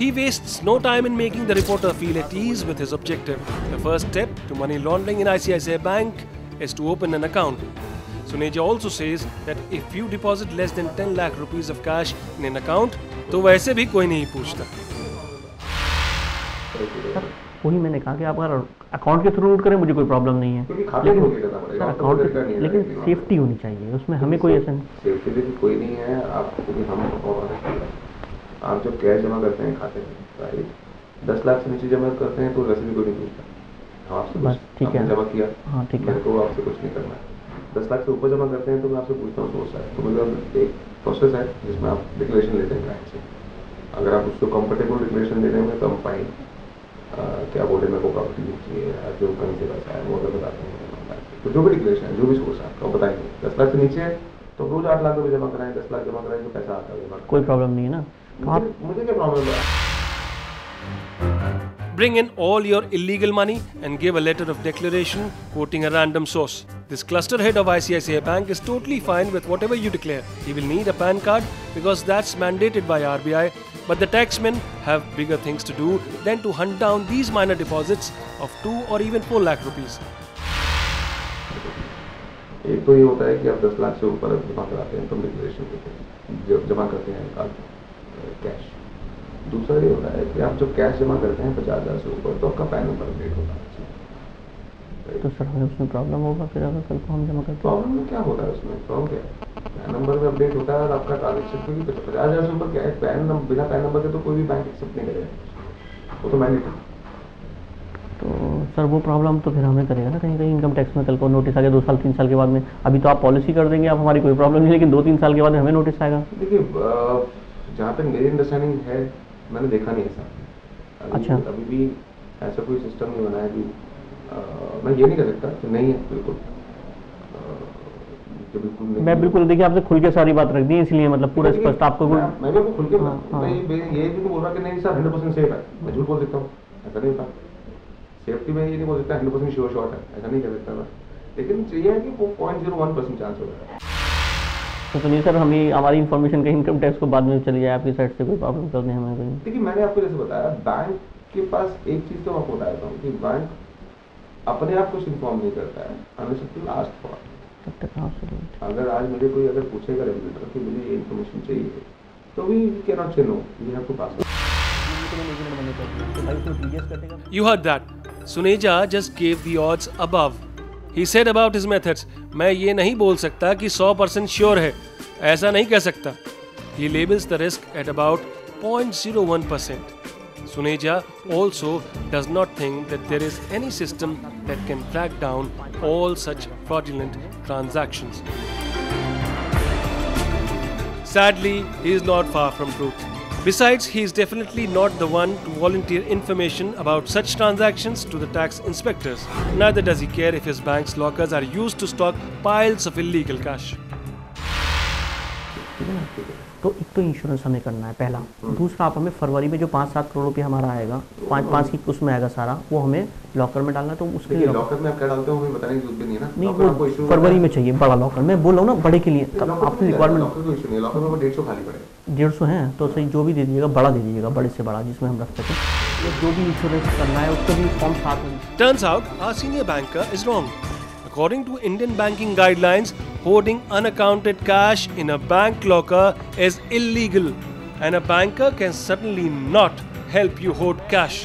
He wastes no time in making the reporter feel at ease with his objective. The first step to money laundering in ICICI Bank is to open an account. Suneja also says that if you deposit less than 10 lakh rupees of cash in an account, तो वैसे भी कोई नहीं पूछता। वही मैंने कहा कि आप अगर अकाउंट के थ्रू नोट करें मुझे कोई प्रॉब्लम नहीं है, लेकिन अकाउंट लेकिन सेफ्टी होनी चाहिए उसमें, हमें कोई ऐसा नहीं। सेफ्टी भी कोई नहीं है आपको। आप जब कैश जमा करते हैं खाते में 10 लाख से नीचे जमा करते हैं तो वैसे भी कोई नहीं पूछता, आपसे बस ठीक है जमा किया, हाँ ठीक है, तो आपसे कुछ नहीं करना है। 10 लाख से ऊपर जमा करते हैं तो मैं आपसे पूछता हूँ सोर्स है, तो मतलब एक प्रोसेस है जिसमें आप डिक्लेरेशन लेते हैं क्लाइंट से। अगर आप उसको कंफर्टेबल डिक्लेरेशन दे रहे हैं तो हम फाइन क्या बोले, मेरे को प्रॉपर्टी चाहिए या जो कहीं से पैसा है वो अगर बताते हैं, तो जो भी डिक्लेरेशन है, जो भी सोर्स है आपका बताएंगे। 10 लाख से नीचे है तो रोज 8 लाख रुपये जमा कराएं, 10 लाख जमा कराएं तो पैसा आता है, कोई प्रॉब्लम नहीं है ना। मुझे क्या प्रॉब्लम है? Bring in all your illegal money and give a letter of declaration quoting a random source. This cluster head of ICICI Bank is totally fine with whatever you declare. He will need a PAN card because that's mandated by RBI, But the taxmen have bigger things to do than to hunt down these minor deposits of 2 or even 4 lakh rupees. एक तो ये होता है कि आप 10 लाख से ऊपर जमा कराते हैं इनकम डिक्लेरेशन के जमा करते हैं कैश। दूसरा ये होता है कि आप जब कैश जमा करते हैं 50,000 से ऊपर तो आपका पैन नंबर अपडेट होता है। तो सर हमें उसमें प्रॉब्लम होगा फिर अगर कल को हम जमा करते हैं? प्रॉब्लम में क्या होता है उसमें? प्रॉब्लम क्या है? पैन नंबर में अपडेट होता है और आपका ट्रांजेक्शन क्योंकि 50,000 से ऊपर क्या है, बिना पैन नंबर के तो कोई भी बैंक एक्सेप्ट नहीं करेगा, वो तो मैंडेटरी। तो सर वो प्रॉब्लम तो फिर हमें करेगा ना कहीं कहीं इनकम टैक्स में कल को नोटिस आ गया 2 साल 3 साल के बाद में। अभी तो आप पॉलिसी कर देंगे, आप हमारी कोई प्रॉब्लम नहीं, लेकिन 2-3 साल के बाद हमें नोटिस आएगा। देखिए जहाँ तक मेरी अंडरस्टैंडिंग है, मैंने देखा नहीं ऐसा। अच्छा। अभी भी ऐसा कोई सिस्टम नहीं बना है कि मैं ये नहीं कह सकता कि नहीं है बिल्कुल। मैं बिल्कुल देखिए आपसे खुल के सारी बात रख दी इसलिए मतलब पूरा स्पष्ट आपको। मैं भी खुल के मैं ये भी बोल रहा कि नहीं सर 100% सेफ है, मैं झूठ बोल सकता हूँ, ऐसा नहीं होता। सेफ्टी में ये नहीं बोल सकता 100% श्योर शॉट है, ऐसा नहीं कह सकता मैं, लेकिन चाहिए है कि वो 0.01% चांस होगा। तो नहीं सर हमारी इन्फॉर्मेशन कहीं इनकम टैक्स को बाद में चली जाए आपकी साइड से कोई प्रॉब्लम कर दें हमें कहीं। देखिए मैंने आपको जैसे बताया, बैंक के पास एक चीज़ तो आपको बताया था कि बैंक अपने आप कुछ इन्फॉर्म नहीं करता है, हमें लास्ट फॉर। अगर आज मुझे कोई अगर पूछेगा रेगुलेटर कि मुझे ये इन्फॉर्मेशन चाहिए तो we can not say no, we have to pass. You heard that. Suneja just gave the odds above. He said about his methods. मैं ये नहीं बोल सकता कि 100% श्योर है, ऐसा नहीं कह सकता. He labels the risk at about 0.01%. Suneja also does not think that there is any system that can track down all such fraudulent transactions. Sadly, he is not far from truth. Besides, he is definitely not the one to volunteer information about such transactions to the tax inspectors. Neither does he care if his bank's lockers are used to stock piles of illegal cash. तो एक तो इंश्योरेंस हमें करना है पहला। दूसरा आप हमें फरवरी में जो 5-7 करोड़ रुपये हमारा आएगा, 5 की उसमें आएगा सारा, वो हमें लॉकर में डालना है। तो उसके लिए लॉकर में आप क्या डालते हो हमें बताने की जरूरत नहीं है ना। नहीं वो फरवरी में चाहिए बड़ा लॉकर, मैं बोल रहा हूँ ना बड़े के लिए। तब आपकी रिक्वायरमेंट लॉकर में 150 खाली पड़ेगा, 150 है तो सही जो भी दे दीजिएगा, बड़ा दे दीजिएगा, बड़े से बड़ा जिसमें हम रख सकें। जो भी इंश्योरेंस करना है उसका भी फॉर्म साथ में। Turns out our senior banker is wrong. According to Indian banking guidelines, hoarding unaccounted cash in a bank locker is illegal, and a banker can certainly not help you hoard cash.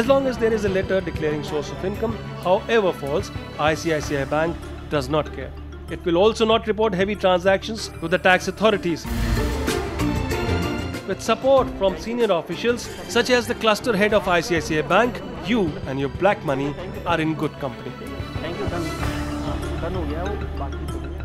As long as there is a letter declaring source of income, however false, ICICI Bank does not care. It will also not report heavy transactions to the tax authorities. With support from senior officials such as the cluster head of ICICI Bank, you and your black money are in good company. Thank you, sir. हो गया वो बाकी हो गया।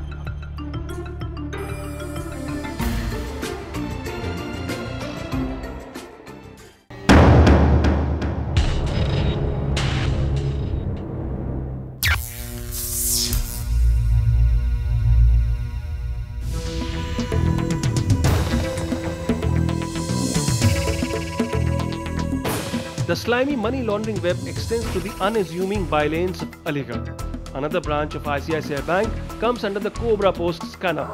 The slimy money laundering web extends to the unassuming bylanes of Aligarh. Another branch of ICICI Bank comes under the Cobra Post scanner.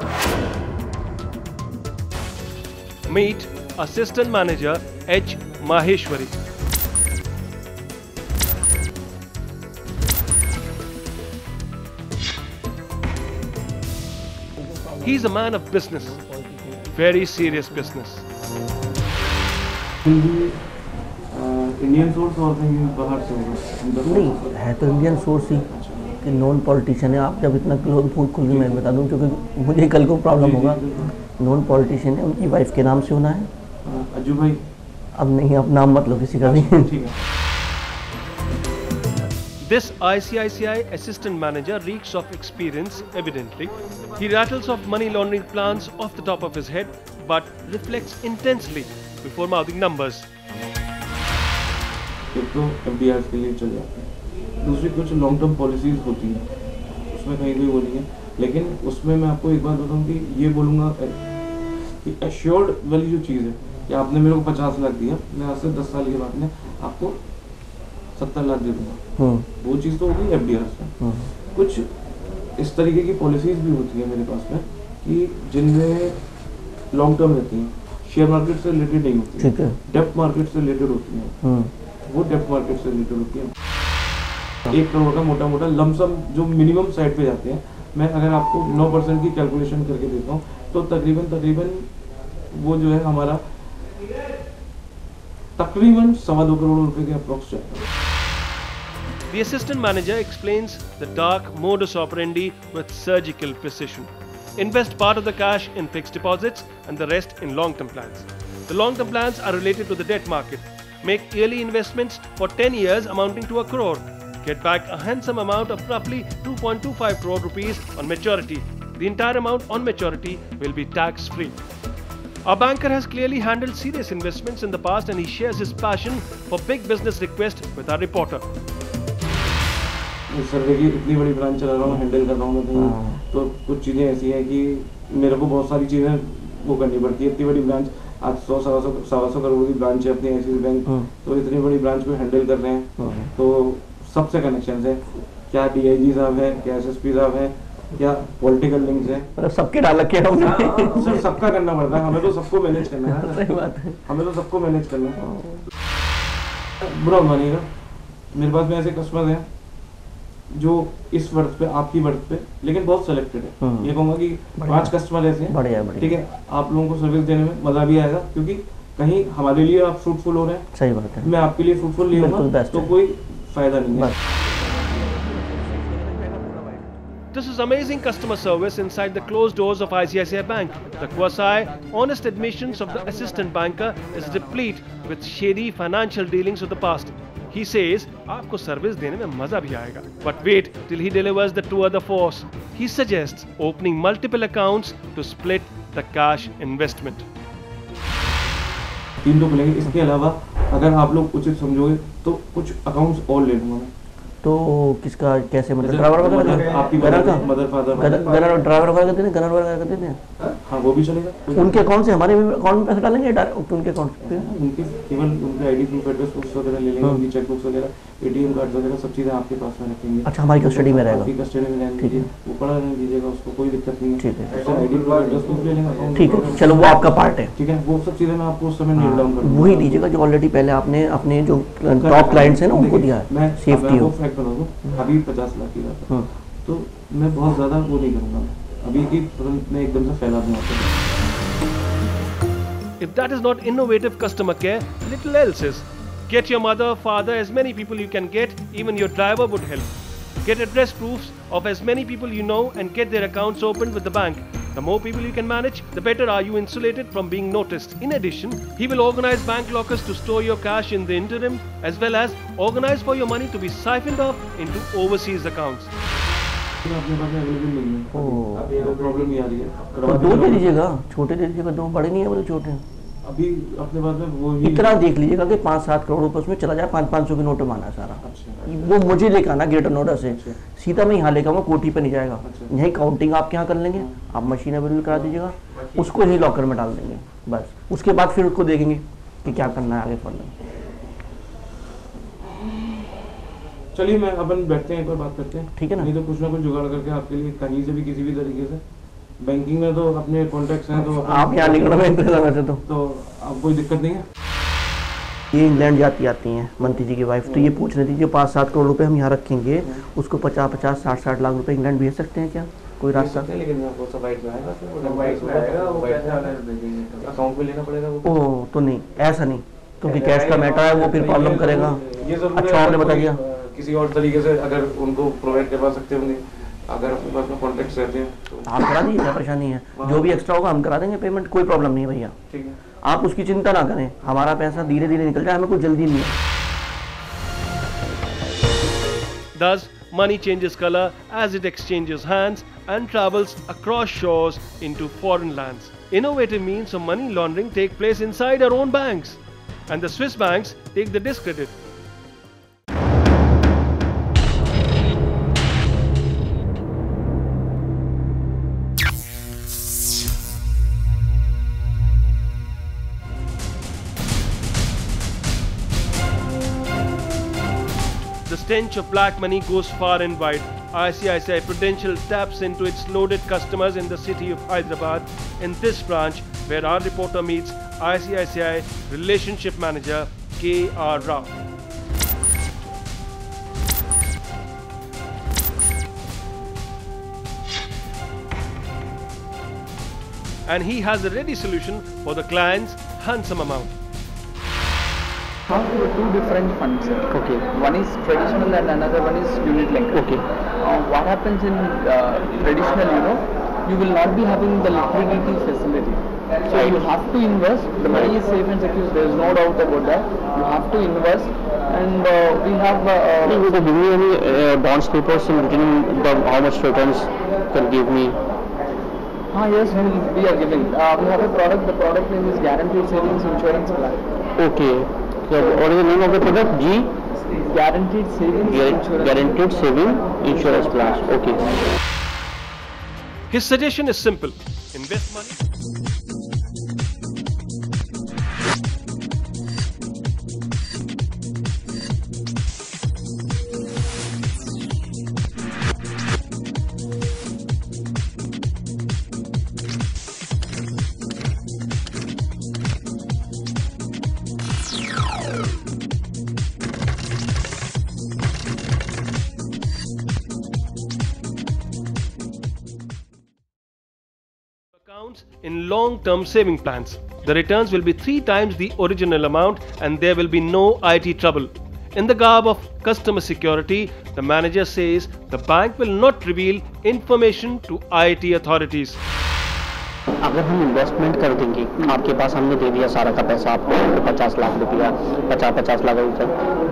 Meet Assistant Manager H. Maheshwari. He's a man of business, very serious business. Indian source और कहीं बाहर से होगा? नहीं है तो इंडियन सोर्स ही कि नॉन पॉलिटिशियन है। आप जब इतना खुल के मैं बता दूं क्योंकि मुझे कल को प्रॉब्लम होगा। नॉन पॉलिटिशियन है, उनकी वाइफ के नाम से होना है। अज्जू भाई अब नहीं, अब नाम मत लो किसी का भी। This ICICI assistant manager reeks of experience evidently. He rattles off money laundering plans off the top of his head but reflects intensely before mouthing numbers. एक तो FDR के लिए चल जाते हैं, दूसरी कुछ लॉन्ग टर्म पॉलिसीज होती हैं, उसमें कहीं भी वो नहीं है। लेकिन उसमें मैं आपको एक बात बताऊँ कि ये बोलूँगा कि एश्योर्ड वाली जो चीज़ है कि आपने मेरे को 50 लाख दिया, मैं आज से 10 साल के बाद में आपको 70 लाख दे दूँगा, वो चीज़ तो होगी FDR से। कुछ इस तरीके की पॉलिसीज भी होती है मेरे पास में कि जिनमें लॉन्ग टर्म रहती हैं, शेयर मार्केट से रिलेटेड नहीं होती ठीक है, डेप्ट मार्केट से रिलेटेड होती हैं। वो डेप्ट मार्केट से रिलेटेड होती है। 1 करोड़ का मोटा मोटा लमसम जो मिनिमम साइड पे जाते हैं, मैं अगर आपको 9% की कैलकुलेशन करके देता हूँ तो तकरीबन वो जो है हमारा तकरीबन 2.25 करोड़ रुपए के अप्रोक्स जाता है। The assistant manager explains the dark modus operandi with surgical precision. Invest part of the cash in fixed deposits and the rest in long-term plans. The long-term plans are related to the debt market. Make yearly investments for 10 years amounting to 1 crore. Get back a handsome amount of roughly 2.25 crore rupees on maturity. The entire amount on maturity will be tax-free. Our banker has clearly handled serious investments in the past and he shares his passion for big business requests with our reporter. सर्वे की इतनी बड़ी ब्रांच चला रहा हूँ, हैंडल कर रहा हूँ मैं, तो कुछ चीज़ें ऐसी हैं कि मेरे को बहुत सारी चीज़ें वो करनी पड़ती है। इतनी बड़ी ब्रांच, आज 100-125 करोड़ की ब्रांच है अपनी एक्सिस बैंक, तो इतनी बड़ी ब्रांच को हैंडल कर रहे हैं, तो सबसे कनेक्शन है, क्या DIG साहब है, क्या SSP साहब है, क्या पॉलिटिकल लिंक्स है, सबके डाल रखे हैं हमने। सर सबका करना पड़ता है, हमें तो सबको मैनेज करना है। सही बात है, हमें तो सबको मैनेज करना है। बुरा मानिएगा, मेरे पास में ऐसे कस्टमर हैं जो इस वर्थ पे, आपकी वर्थ पे, लेकिन बहुत सिलेक्टेड है। ये कहूँगा कि 5 कस्टमर ऐसे हैं, ठीक है, आप लोगों को सर्विस देने में मजा भी आएगा, क्योंकि कहीं हमारे लिए आप फ्रूटफुल हो रहे हैं, सही बात है, मैं आपके लिए फ्रूटफुल नहीं होगा तो कोई फायदा नहीं है। This is amazing customer service inside the closed doors of ICICI Bank. The quasi-honest admissions of the assistant banker is replete with shady financial dealings of the past. He says, आपको सर्विस देने में मजा भी आएगा. But wait till he delivers the two other force. He suggests opening multiple accounts to split the cash investment. 3 तो खुलेंगे, इसके अलावा अगर आप लोग उचित समझोगे तो कुछ अकाउंट्स और ले लूँगा मैं। तो किसका कैसे, मतलब ड्राइवर वगैरह, आपकी मदर फादर, ड्राइवर वगैरह देते हैं, गनर वगैरह देते हैं, हाँ वो भी चलेगा। उनके अकाउंट से हमारे अकाउंट में पैसे डालेंगे डायरेक्ट उनके अकाउंट पे, उनके केवल उनके ID प्रूफ, एड्रेस प्रूफ वगैरह ले लेंगे, उनकी चेक बुक्स वगैरह, ATM कार्ड वगैरह सब चीज़ें आपके पास में रखेंगे। अच्छा, हमारी कस्टडी में रहेगा, आपकी कस्टडी में रहेगा, ठीक है, वो पढ़ा रहने दीजिएगा, उसको कोई दिक्कत नहीं है, ठीक है। ID प्रूफ, एड्रेस प्रूफ ले लेंगे, ठीक है, चलो वो आपका पार्ट है, ठीक है, वो सब चीज़ें मैं आपको उस समय नोट डाउन कर दूँगा। वही दीजिएगा जो ऑलरेडी पहले आपने अपने जो टॉप क्लाइंट्स हैं ना उनको दिया है, मैं सेफ्टी हो। फैक्ट बता दूँ, अभी 50 लाख की बात है, तो मैं बहुत ज़्यादा वो नहीं करूँगा, अभी की तुरंत में एकदम से फैला दूँगा। If that is not innovative customer care, little else is. Get your mother, father, as many people you can get, even your driver would help. Get address proofs of as many people you know and get their accounts opened with the bank. The more people you can manage, the better are you insulated from being noticed. In addition, he will organize bank lockers to store your cash in the interim, as well as organize for your money to be siphoned off into overseas accounts. अपने पास अवेलेबल नहीं है, अब प्रॉब्लम ये आ रही है, तो 2 दे दीजिएगा, छोटे दे दीजिएगा, 2 बड़े नहीं है, बोले छोटे हैं। अभी अपने पास में वो ही इतना देख लीजिएगा कि 5-7 करोड़ रुपए उसमें चला जाए, 500 के नोट माना सारा। वो मुझे लेकर आना ग्रेटर नोएडा से, सीधा मैं यहाँ लेकर आऊँगा, कोठी पे नहीं जाएगा, यही काउंटिंग आपके यहाँ कर लेंगे, आप मशीन अवेलेबल करा दीजिएगा, उसको यही लॉकर में डाल देंगे, बस उसके बाद फिर उसको देखेंगे कि क्या करना है आगे फर्दर। चलिए मैं अपन बैठते हैं, एक बार बात करते हैं, ठीक है ना, नहीं तो कुछ ना कुछ जुगाड़ करके आपके लिए कहीं से भी किसी भी तरीके से, बैंकिंग में तो अपने कॉन्टैक्ट्स हैं, तो आप यहाँ निकलो में वैसे तो आप कोई दिक्कत नहीं है। ये इंग्लैंड जाती हैं मंत्री जी की वाइफ, तो ये पूछ रही थी कि 5-7 करोड़ रुपए हम यहाँ रखेंगे, उसको 50-50, 60-60 लाख रुपए इंग्लैंड भेज सकते हैं क्या, कोई रास्ता? लेकिन वो सब वाइट में आएगा, अकाउंट में लेना पड़ेगा वो। ओह तो नहीं, ऐसा नहीं, क्योंकि कैश का मैटर है, वो फिर प्रॉब्लम करेगा। अच्छा आपने बता दिया, किसी और तरीके से अगर उनको प्रोवाइड करवा सकते होंगे, अगर अपने पास में कॉन्टैक्ट्स रहते हैं तो आप करा दीजिए, क्या परेशानी है, जो भी एक्स्ट्रा होगा हम करा देंगे पेमेंट, कोई प्रॉब्लम नहीं है भैया, ठीक है, आप उसकी चिंता ना करें, हमारा पैसा धीरे धीरे निकल जाए, हमें कोई जल्दी नहीं है। Thus, money changes color as it exchanges hands and travels across shores into foreign lands. Innovative means of money laundering take place inside our own banks, and the Swiss banks take the discredit. The stench of black money goes far and wide. ICICI Prudential taps into its loaded customers in the city of Hyderabad in this branch, where our reporter meets ICICI Relationship Manager K.R. Rao. And he has a ready solution for the client's handsome amount. Have two different funds. Okay. One is traditional and another one is unit link. Okay. What happens in traditional, you will not be having the liquidity facility. So you have to invest. The money is safe and secure. There is no doubt about that. You have to invest, and we have. Will you give me any bonds papers indicating how much returns can give me? Yes, we are giving. We have a product. The product name is Guaranteed Savings Insurance Plan. Okay. So what is the name of the product? Guaranteed Savings Insurance. Guaranteed Saving Insurance Plans. Okay. His suggestion is simple: invest money. Accounts in long-term saving plans. The returns will be 3 times the original amount and there will be no IT trouble. In the garb of customer security, the manager says the bank will not reveal information to IT authorities. अगर हम इन्वेस्टमेंट कर देंगे, आपके पास हमने दे दिया सारा का पैसा आपको 50 लाख रुपया, 50 लाख रुपया,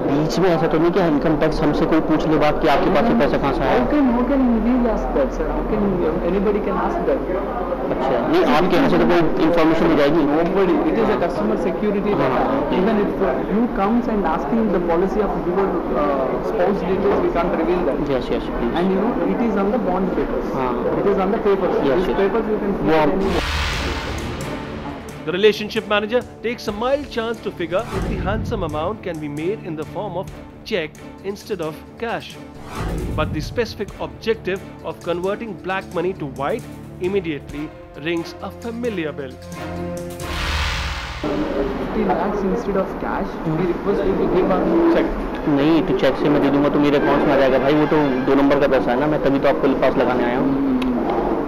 बीच में ऐसा तो नहीं कि इनकम टैक्स हमसे कोई पूछ ले बात कि आपके पास ये पैसा कहाँ से आया? How can we ask that, sir? How can anybody can ask that? अच्छा, नहीं आपके यहाँ से तो कोई इन्फॉर्मेशन नहीं जाएगी? Nobody. It is a customer security. Even if you comes and asking the policy of your spouse details, we can't reveal that. Yes, please. And it is on the bond papers. It is on the papers. Yes, These papers you can see. The relationship manager takes a mild chance to figure if the handsome amount can be made in the form of check instead of cash. But the specific objective of converting black money to white immediately rings a familiar bell. 50 lakhs instead of cash, we request you to give a check. नहीं तो चेक से मैं दे दूंगा तो मेरे अकाउंट में आ जाएगा भाई, वो तो 2 नंबर का पैसा है ना, मैं तभी तो आपके पास लगाने आया हूँ।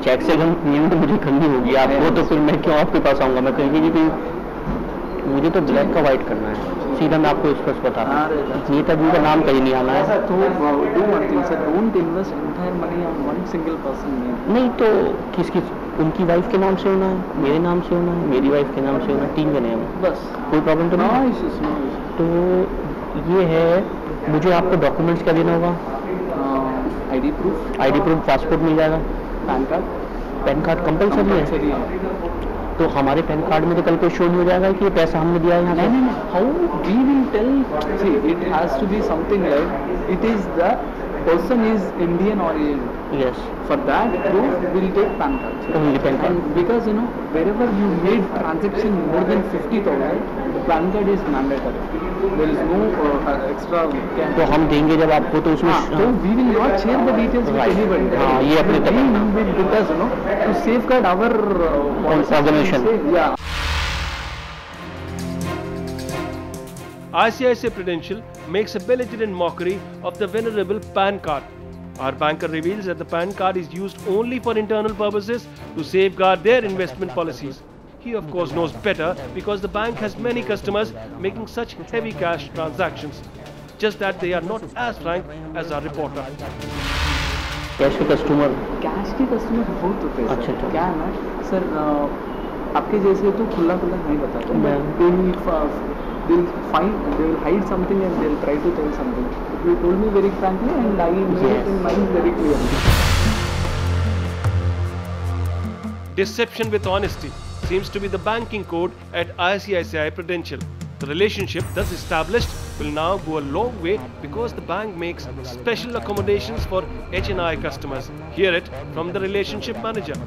चेक से नींद मुझे ठंडी होगी आपको, तो फिर मैं क्यों आपके पास आऊँगा? मैं कहीं कि मुझे तो ब्लैक का वाइट करना है, सीधा मैं आपको स्पष्ट बता रहा हूँ। नेताजी का नाम कहीं नहीं आना है। तो do one thing, sir. Don't invest entire money on one single person name. नहीं तो किसकी, उनकी वाइफ के नाम से होना है, मेरे नाम से होना है, मेरी वाइफ के नाम से होना है, 3 जने हैं बस, कोई प्रॉब्लम तो नहीं। तो ये है, मुझे आपको डॉक्यूमेंट्स क्या देना होगा? ID proof, पासपोर्ट मिल जाएगा, पैन कार्ड कंपलसरी है। तो हमारे पैन कार्ड में तो कल को शो नहीं हो जाएगा कि ये पैसा हमने दिया है यहाँ से? नहीं, how we will tell? See it has to be something like it is the person is Indian origin. Yes. For that proof, we'll take PAN card. Only PAN card. And because wherever you made transaction more than 50,000, the PAN card is mandatory. There is no extra. तो हम देंगे जब आपको तो उसमें. So we will not share the details with anybody. हाँ, ये अपने तरफ. Because to safeguard our organization. Yeah. ICICI Prudential makes a belligerent mockery of the venerable PAN card. Our banker reveals that the PAN card is used only for internal purposes to safeguard their investment policies. He of course knows better because the bank has many customers making such heavy cash transactions. Just that they are not as frank as our reporter. Cash के कस्टमर बहुत होते हैं। अच्छा। क्या है ना सर, आपके जैसे तो खुला नहीं बताते। They'll hide something and they'll try to tell something. If you told me very frankly and I made it in mind very clearly. Deception with honesty seems to be the banking code at ICICI Prudential. The relationship thus established will now go a long way because the bank makes special accommodations for HNI customers. Hear it from the relationship manager.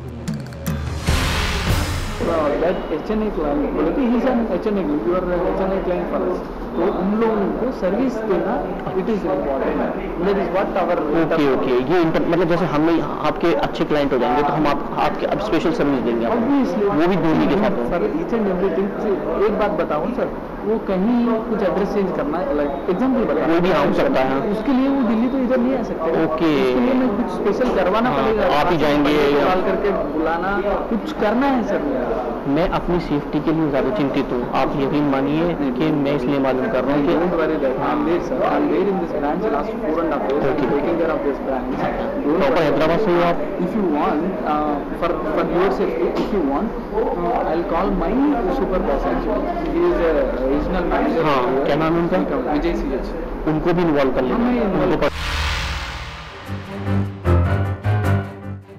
That HNI client, he's an HNI, you are an HNI client for us. तो उन लोगों को सर्विस देना it is important, that is what hour okay ये मतलब जैसे हम आपके अच्छे क्लाइंट हो जाएंगे तो हम आपके अब स्पेशल सर्विस देंगे ऑब्वियसली, वो भी दोनों के साथ सर ईच एंड एवरीथिंग। एक बात बताऊं सर, वो कहीं कुछ एड्रेस चेंज करना है, लाइक एग्जाम्पल बता, कोई भी आ सकता है, उसके लिए वो दिल्ली तो इधर नहीं आ सकते। ओके, उसके लिए मैं कुछ स्पेशल करवाना पड़ेगा, आप ही जाएंगे, कॉल करके बुलाना, कुछ करना है सर। मैं अपनी सेफ्टी के लिए ज़्यादा चिंतित हूँ, आप यकीन मानिए कि मैं इसलिए मालूम कर रहा हूँ कि प्रॉपर हैदराबाद से हो आप। If you want for your safety, if you want I will call my supervisor, he is regional manager. हाँ, क्या नाम है उनका? विजय सीएच। उनको भी इन्वॉल्व कर लेना।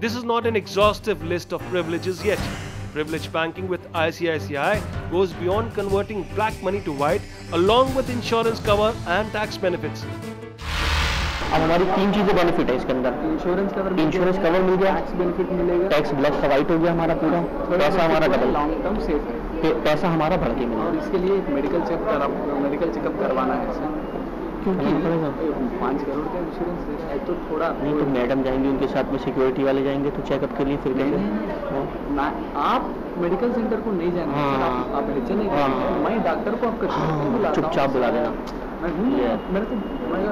This is not an exhaustive list of privileges yet. Privilege banking with ICICI goes beyond converting black money to white, along with insurance cover and tax benefits. अब हमारी 3 चीजें बेनिफिट है इसके अंदर। इंश्योरेंस कवर मिल गया, टैक्स बेनिफिट मिलेगा, टैक्स ब्लैक का व्हाइट हो गया हमारा पूरा, पैसा हमारा डबल, लॉन्ग टर्म सेफ है, पैसा हमारा बढ़ के मिलेगा। और इसके लिए एक मेडिकल चेकअप करवाना है सर, क्योंकि 5 करोड़ का इंश्योरेंस है तो थोड़ा नहीं, तो मैडम जाएंगे उनके साथ में, सिक्योरिटी वाले जाएंगे तो चेकअप के लिए, फिर ना आप मेडिकल सेंटर को नहीं जाना, आप भेजे नहीं, मैं डॉक्टर को आपका चुपचाप बुला देना, मेरे को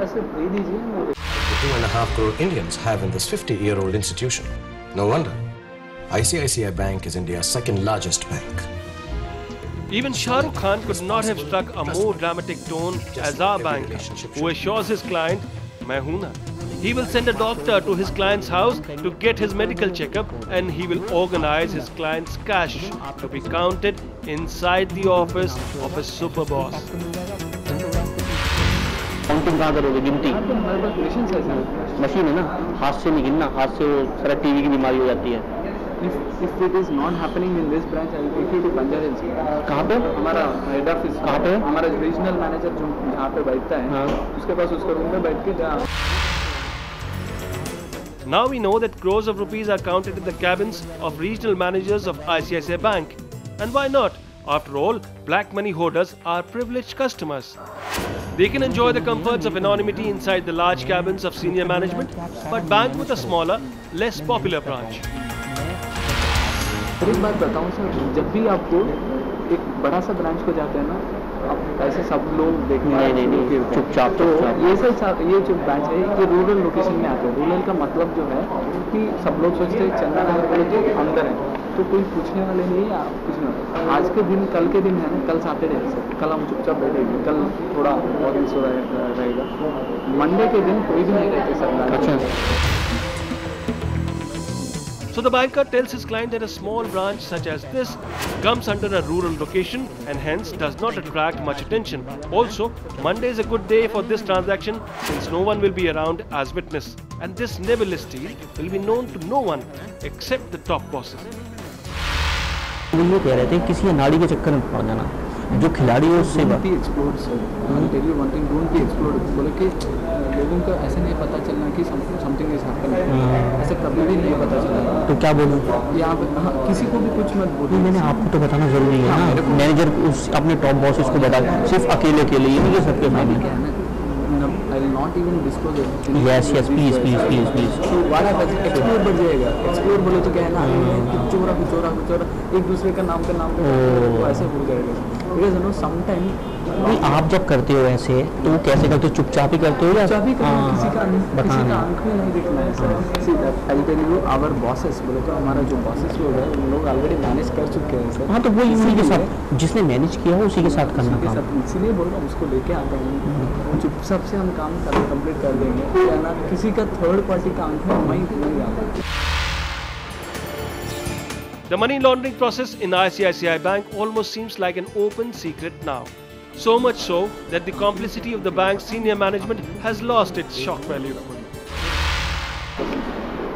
ऐसे दे दीजिए। 2.5 crore Indians have in this 50-year-old institution. No wonder. ICICI Bank is India's second largest bank. Even Shah Rukh Khan could not have struck a more dramatic tone as our banker, who assures his client, "Main hoon na." He will send a doctor to his client's house to get his medical checkup, and he will organize his client's cash to be counted inside the office of his super boss. Counting कहाँ करोगे? गिनती मशीन है ना, हाथ से नहीं गिनना, हाथ से वो सारा टीवी की बीमारी हो जाती है। If it is not happening in this branch, I will take you to Banjara Hills. कहाँ पे? हमारा हेड ऑफिस कहाँ पे? हमारा रीजनल मैनेजर जो जहाँ पे बैठता है, उसके पास उसका रूम में बैठ के जहाँ। Now we know that crores of rupees are counted in the cabins of regional managers of ICICI Bank. And why not? After all, black money hoarders are privileged customers. They can enjoy the comforts of anonymity inside the large cabins of senior management, but bank with a smaller, less popular branch. एक बात बताऊं सर, जब भी आपको एक बड़ा सा ब्रांच को जाते हैं ना, आप ऐसे सब लोग देखने नहीं चुपचाप, तो ये जो ब्रांच है ये रूरल लोकेशन में आते हैं। रूरल का मतलब जो है कि सब लोग सोचते हैं चंदा नगर वाले तो अंदर है, तो कोई पूछने वाले नहीं है, आप कुछ नहीं। आज के दिन, कल के दिन है ना, कल सैटरडे है सर, कल हम चुपचाप बैठेंगे, कल थोड़ा ऑडियंस रहेगा, मंडे के दिन कोई भी नहीं रहते सर। अच्छा। So the banker tells his client that a small branch such as this comes under a rural location and hence does not attract much attention. Also, Monday is a good day for this transaction since no one will be around as witness, and this nebulous deal will be known to no one except the top bosses. वो ये कह रहे थे किसी नाड़ी के चक्कर में पड़ जाना, जो खिलाड़ी है उससे बोले कि लोगों को ऐसे नहीं पता चलना कि समथिंग इज हैपनिंग, ऐसे कभी भी नहीं पता चला। तो क्या बोलूं? यहाँ किसी को भी कुछ मत बोलो। मैंने आपको तो बताना जरूरी है ना, मैनेजर उस अपने टॉप बॉसेस को बता, सिर्फ अकेले के लिए नहीं, सबके सामने। I will not even disclose it. Yes, please. So what happens? Explore बढ़ जाएगा। Explore बोले तो क्या है ना, चोरा एक दूसरे का नाम पे ऐसे हो जाएगा। Because you know sometimes नहीं, आप जब करते हो ऐसे तो वो कैसे करते हो? चुपचाप ही करते हो या किसी का आंख में नहीं दिखना है sir. See that I'll tell you, our bosses बोले तो हमारा जो bosses लोग हैं उन लोग ऑलरेडी मैनेज कर चुके हैं सर। हाँ, तो वो उसी के साथ, जिसने मैनेज किया हो उसी के साथ करना काम। इसीलिए बोल रहा हूँ, उसको लेके आता हूँ, चुपचाप से हम काम कंप्लीट कर देंगे, क्या ना किसी का थर्ड पार्टी का आंख में नहीं आता। The money laundering process in ICICI Bank almost seems like an open secret now. So much so that the complicity of the bank's senior management has lost its shock value.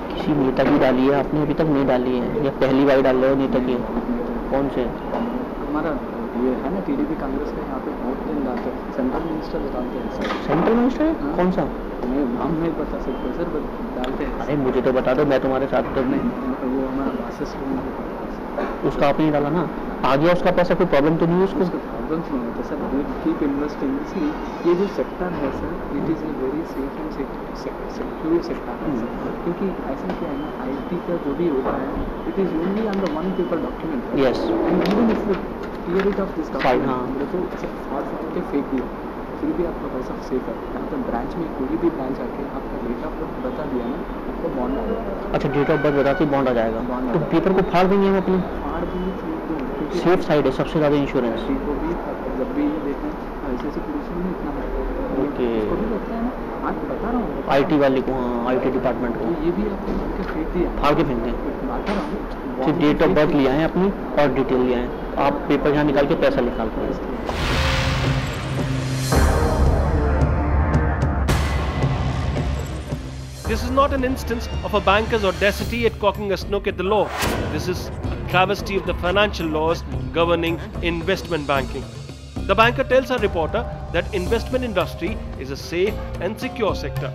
किसी नेता की डाली है आपने? अभी तक नहीं डाली है या पहली बार डाल रहे हो नेता की? कौन से? हमारा ये है ना टीडीपी कांग्रेस का, यहाँ पे बहुत दिन डालते हैं, सेंट्रल मिनिस्टर डालते हैं। सेंट्रल मिनिस्टर है? कौन सा? मैं नाम नहीं बता सकता सर, बट डालते हैं। अरे मुझे तो बता दो, मैं तुम्हारे साथ तो नहीं। वो हमारा बासेस उसका आपने डाला ना, आ गया उसका पैसा, कोई प्रॉब्लम तो नहीं है उसको? Don't know sir, we keep investing. See ये जो सेक्टर है sir, it is a very safe and secure sector है सर, क्योंकि ऐसा क्या है ना, IT का जो भी होता है it is only on the one paper document. Yes, and even if you clear it of this document, तो फ्रॉड के फेक दिया फिर भी आपका पैसा सेफ है। यहाँ पर ब्रांच में कोई भी ब्रांच आके आपका डेट ऑफ बर्थ बता दिया ना, आपको बॉन्ड आ जाएगा। अच्छा, डेट ऑफ बर्थ बताते बॉन्ड आ जाएगा, तो पेपर को फाड़ देंगे हम अपने? फाड़ देंगे, सेफ साइड है सबसे ज़्यादा इंश्योरेंस। को भी जब भी देखें ऐसे पोजीशन में इतना है। ओके, इसको भी लगता है ना, आज बता रहा हूँ IT वाले को, हाँ IT डिपार्टमेंट को, ये भी आपको फाड़ के फेंक दिया, फाड़ के फेंक दें। बता रहा हूँ, सिर्फ डेट ऑफ बर्थ लिया है अपनी और डिटेल लिया है, आप पेपर यहाँ निकाल के पैसा निकाल कर। This is not an instance of a banker's audacity at cocking a snook at the law. This is a travesty of the financial laws governing investment banking. The banker tells our reporter that investment industry is a safe and secure sector.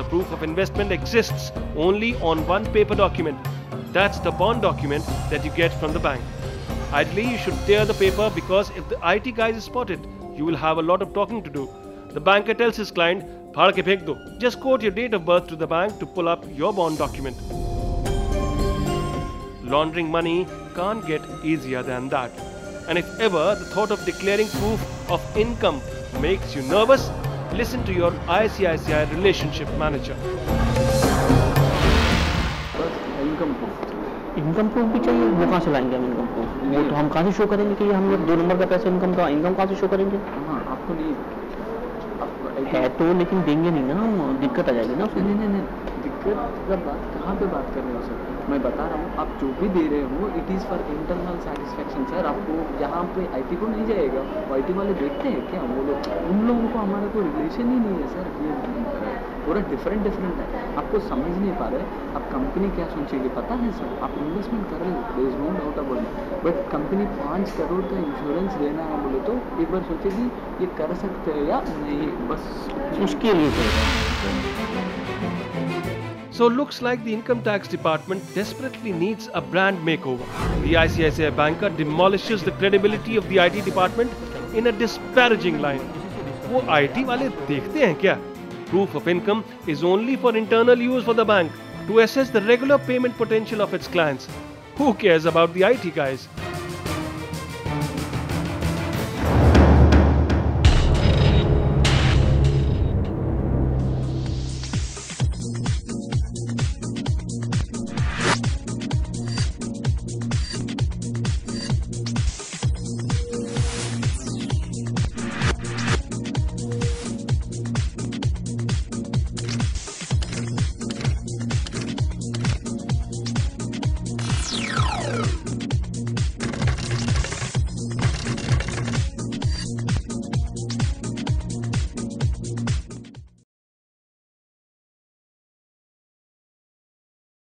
The proof of investment exists only on one paper document. That's the bond document that you get from the bank. Ideally, you should tear the paper because if the IT guys is spotted, you will have a lot of talking to do. The banker tells his client, फाड़ के फेंक दो. Just quote your date of birth to the bank to pull up your bond document. Laundering money can't get easier than that. And if ever the thought of declaring proof of income makes you nervous, listen to your ICICI relationship manager. Income proof भी चाहिए, वो कहाँ से लाएंगे हम इनकम प्रूफ? वो तो हम कहाँ से शो करेंगे कि हम लोग 2 नंबर का पैसा इनकम का, इनकम कहाँ से शो करेंगे? हाँ, आपको नहीं है तो, लेकिन देंगे नहीं ना हम, दिक्कत आ जाएगी ना। नहीं, दिक्कत का बात कहाँ पे बात कर रहे हो सर? मैं बता रहा हूँ, आप जो भी दे रहे हो it is for internal satisfaction sir. आपको यहाँ पे IT को नहीं जाएगा, IT वाले देखते हैं क्या वो लोग? उन लोगों को हमारा कोई रिलेशन ही नहीं है सर, ये पूरा डिफरेंट है। आपको समझ नहीं पा रहे, आप कंपनी क्या सोचेगी पता है सर? आप इन्वेस्टमेंट कर रहे हो, there is no doubt about it, but company 5 crore का इंश्योरेंस देना है बोले तो एक बार सोचेगी ये कर सकते हैं या नहीं, बस उसके लिए। So looks like the income tax department desperately needs a brand makeover. The ICICI banker demolishes the credibility of the IT department in a disparaging line. वो IT वाले देखते हैं क्या? Proof of income is only for internal use for the bank to assess the regular payment potential of its clients. Who cares about the IT guys?